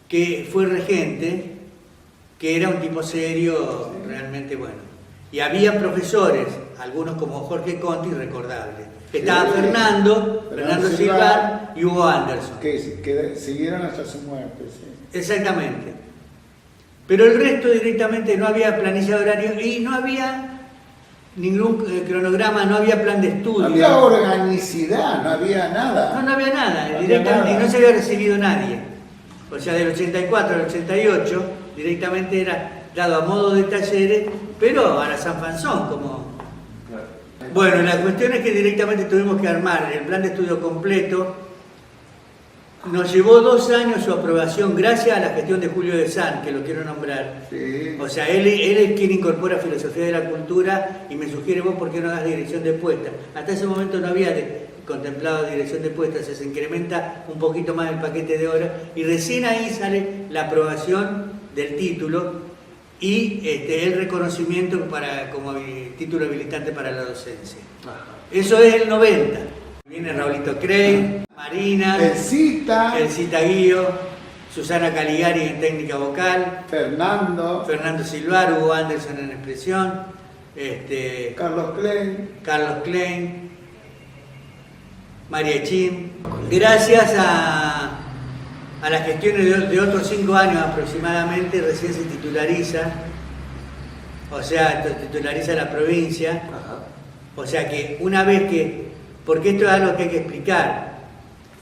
que fue regente, que era un tipo serio, realmente bueno. Y había profesores, algunos como Jorge Conti, recordables. Estaba Fernando Silvar y Hugo Anderson. Que siguieron hasta su muerte, sí. Exactamente. Pero el resto directamente no había planilla de horario y no había ningún cronograma, no había plan de estudio. No había organicidad, no había nada. No había nada, directamente, y no se había recibido nadie. O sea, del 84 al 88, directamente era dado a modo de talleres, pero a la San Fanzón, como... Bueno, la cuestión es que directamente tuvimos que armar el plan de estudio completo. Nos llevó 2 años su aprobación gracias a la gestión de Julio de San, que lo quiero nombrar. Sí. O sea, él es quien incorpora filosofía de la cultura y me sugiere vos por qué no hagas dirección de puesta. Hasta ese momento no había contemplado dirección de puesta, se incrementa un poquito más el paquete de horas y recién ahí sale la aprobación del título y el reconocimiento como título habilitante para la docencia. Ajá. Eso es el 90. Viene Raulito Crey, Marina, el Cita Guío, Susana Caligari en técnica vocal, Fernando Silvar, Hugo Anderson en expresión, Carlos Klein, María Chim. Gracias a las gestiones de otros 5 años aproximadamente, recién se titulariza, o sea, titulariza la provincia. Ajá. O sea que una vez que, porque esto es algo que hay que explicar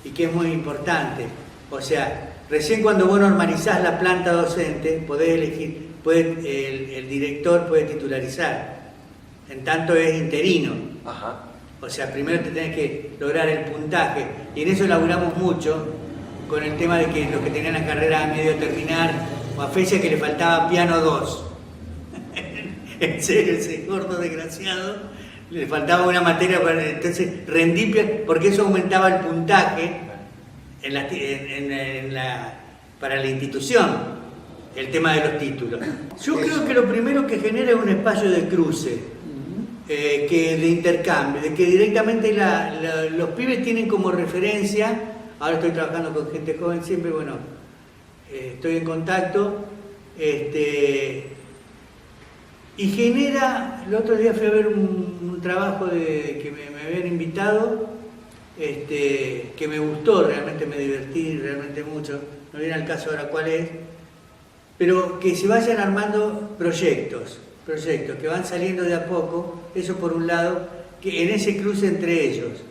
y que es muy importante, o sea, recién cuando vos normalizás la planta docente, podés elegir, el director puede titularizar, en tanto es interino. Ajá. O sea, primero te tenés que lograr el puntaje, y en eso laburamos mucho, con el tema de que los que tenían la carrera a medio terminar, o a fecha que le faltaba piano 2. En serio, ese gordo desgraciado, le faltaba una materia, entonces rendí, porque eso aumentaba el puntaje para la institución, el tema de los títulos. Yo creo que lo primero que genera es un espacio de cruce, de intercambio, de que directamente los pibes tienen como referencia. Ahora estoy trabajando con gente joven siempre, bueno, estoy en contacto, y genera, el otro día fui a ver un trabajo que me habían invitado, que me gustó, realmente me divertí, realmente mucho, no viene al caso ahora cuál es, pero que se vayan armando proyectos que van saliendo de a poco, eso por un lado, que en ese cruce entre ellos.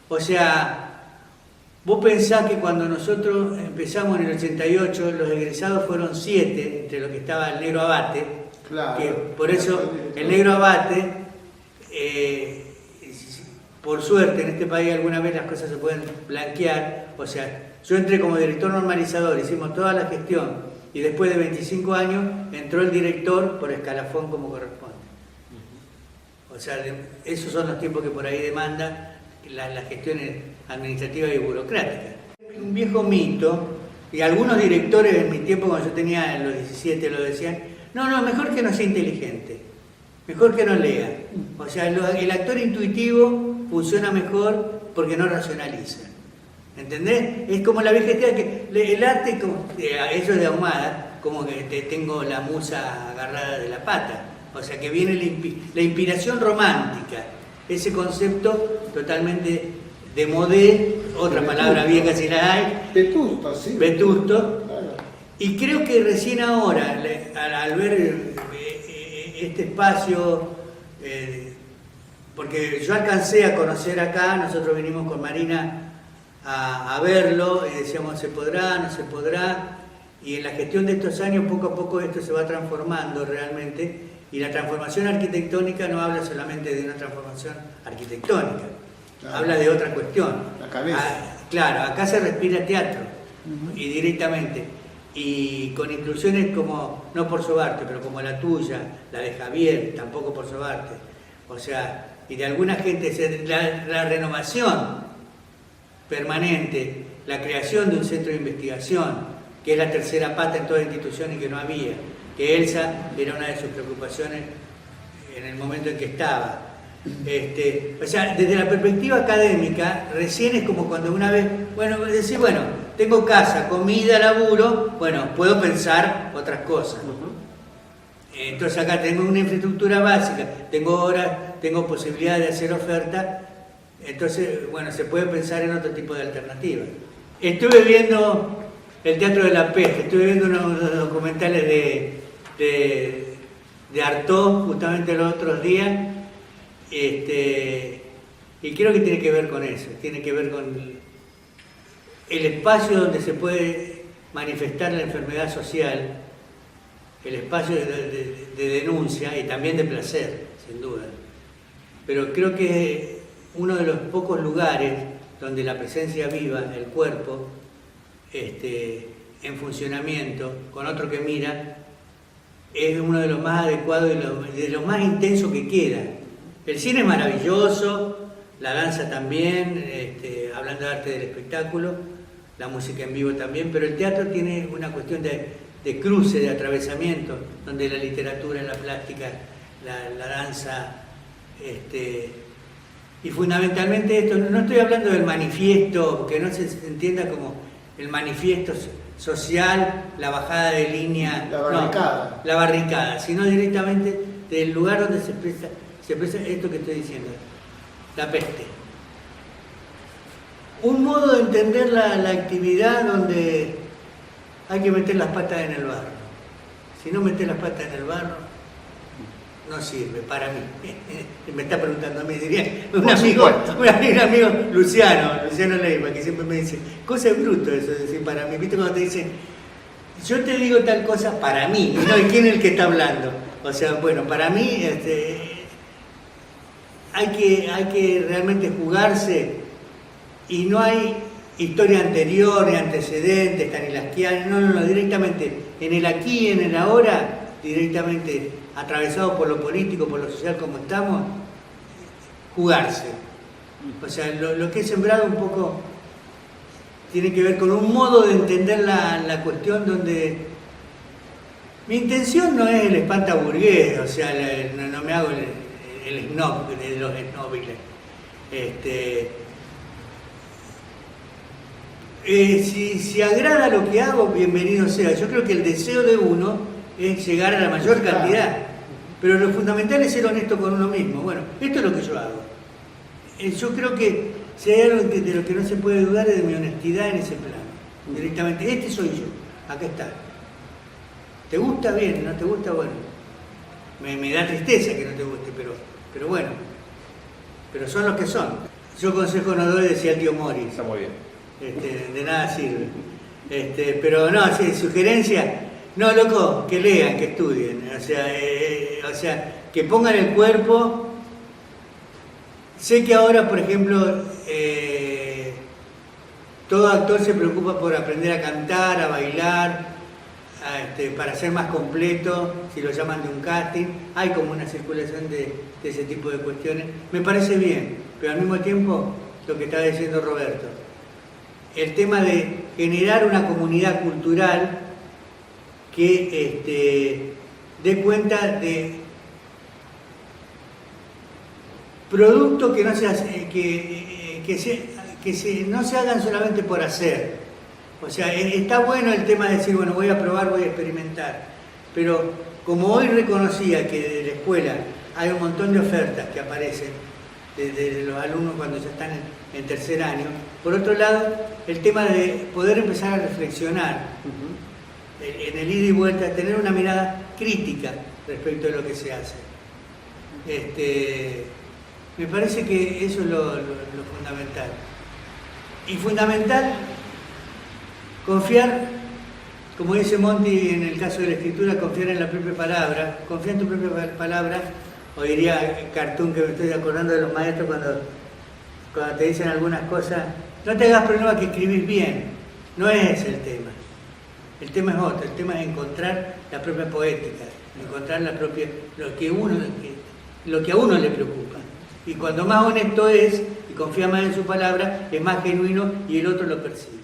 O sea, vos pensás que cuando nosotros empezamos en el 88, los egresados fueron 7, entre los que estaba el Negro Abate, claro, que por eso el Negro Abate, por suerte en este país alguna vez las cosas se pueden blanquear, o sea, yo entré como director normalizador, hicimos toda la gestión, y después de 25 años entró el director por escalafón como corresponde. O sea, esos son los tiempos que por ahí demanda las gestiones administrativas y burocráticas. Un viejo mito, y algunos directores en mi tiempo, cuando yo tenía los 17, lo decían, no, mejor que no sea inteligente, mejor que no lea. O sea, el actor intuitivo funciona mejor porque no racionaliza. ¿Entendés? Es como la vieja que el arte, eso de Ahumada, como que tengo la musa agarrada de la pata. O sea, que viene la inspiración romántica, ese concepto totalmente de modé, otra palabra vieja si la hay. Vetusto, sí. Vetusto. Claro. Y creo que recién ahora, al ver este espacio, porque yo alcancé a conocer acá, nosotros vinimos con Marina a verlo y decíamos se podrá, no se podrá, y en la gestión de estos años poco a poco esto se va transformando realmente, y la transformación arquitectónica no habla solamente de una transformación arquitectónica, claro, habla de otra cuestión. La cabeza. Claro, acá se respira teatro, y directamente, y con inclusiones como, no por sobarte, pero como la tuya, la de Javier, tampoco por sobarte, o sea, y de alguna gente, la renovación permanente, la creación de un centro de investigación, que es la tercera pata en toda institución y que no había, que Elsa era una de sus preocupaciones en el momento en que estaba. O sea, desde la perspectiva académica, recién es como cuando una vez, decís, tengo casa, comida, laburo, puedo pensar otras cosas. Entonces acá tengo una infraestructura básica, tengo horas, tengo posibilidad de hacer oferta. Entonces, se puede pensar en otro tipo de alternativas. Estuve viendo el Teatro de la Peste, estuve viendo unos documentales de Artaud justamente los otros días, y creo que tiene que ver con eso, tiene que ver con el espacio donde se puede manifestar la enfermedad social, el espacio de denuncia y también de placer, sin duda. Pero creo que uno de los pocos lugares donde la presencia viva, el cuerpo, en funcionamiento, con otro que mira, es uno de los más adecuados y de los más intensos que queda. El cine es maravilloso, la danza también, hablando de arte del espectáculo, la música en vivo también, pero el teatro tiene una cuestión de cruce, de atravesamiento, donde la literatura, la plástica, la danza, y fundamentalmente esto, no estoy hablando del manifiesto, que no se entienda como el manifiesto social, la bajada de línea, la barricada, sino directamente del lugar donde se expresa esto que estoy diciendo, la peste. Un modo de entender la actividad donde hay que meter las patas en el barro. Si no metes las patas en el barro, no sirve para mí. Me está preguntando a mí, diría un amigo Luciano Leiva, que siempre me dice, cosa es bruto eso de decir para mí. ¿Viste cuando te dicen, yo te digo tal cosa para mí, y no, ¿y quién es el que está hablando? O sea, para mí hay que realmente jugarse, y no hay historia anterior, ni antecedentes, stanislavskianos, no, directamente en el aquí y en el ahora, directamente atravesado por lo político, por lo social como estamos, jugarse. O sea, lo que he sembrado un poco tiene que ver con un modo de entender la cuestión donde mi intención no es el espantaburgués, o sea, no me hago el snob de los snóbiles. Si agrada lo que hago, bienvenido sea. Yo creo que el deseo de uno es llegar a la mayor cantidad, pero lo fundamental es ser honesto con uno mismo. Bueno, esto es lo que yo hago. Yo creo que Si hay algo de lo que no se puede dudar es de mi honestidad en ese plano. Directamente, este soy yo, acá está. ¿Te gusta? Bien, ¿no te gusta? Bueno. Me da tristeza que no te guste, pero bueno. Pero son los que son. Yo consejo no doy, decía el tío Mori. Está muy bien. De nada sirve. Pero no, sí, sugerencia, no, loco, que lean, que estudien. O sea, que pongan el cuerpo. Sé que ahora, por ejemplo, todo actor se preocupa por aprender a cantar, a bailar, para ser más completo, si lo llaman de un casting. Hay como una circulación de ese tipo de cuestiones. Me parece bien, pero al mismo tiempo, lo que estaba diciendo Roberto, el tema de generar una comunidad cultural que dé cuenta de productos que no no se hagan solamente por hacer. O sea, está bueno el tema de decir, bueno, voy a probar, voy a experimentar, pero como hoy reconocía que de la escuela hay un montón de ofertas que aparecen de los alumnos cuando ya están en tercer año, por otro lado, el tema de poder empezar a reflexionar en el ida y vuelta, tener una mirada crítica respecto de lo que se hace. Me parece que eso es lo fundamental. Y fundamental, confiar, como dice Monti en el caso de la escritura, confiar en la propia palabra, confía en tu propia palabra, o diría Cartoon, que me estoy acordando de los maestros cuando te dicen algunas cosas, no te hagas problema que escribís bien, no es el tema es otro, el tema es encontrar la propia poética, encontrar lo que a uno le preocupa. Y cuando más honesto es y confía más en su palabra, es más genuino y el otro lo percibe.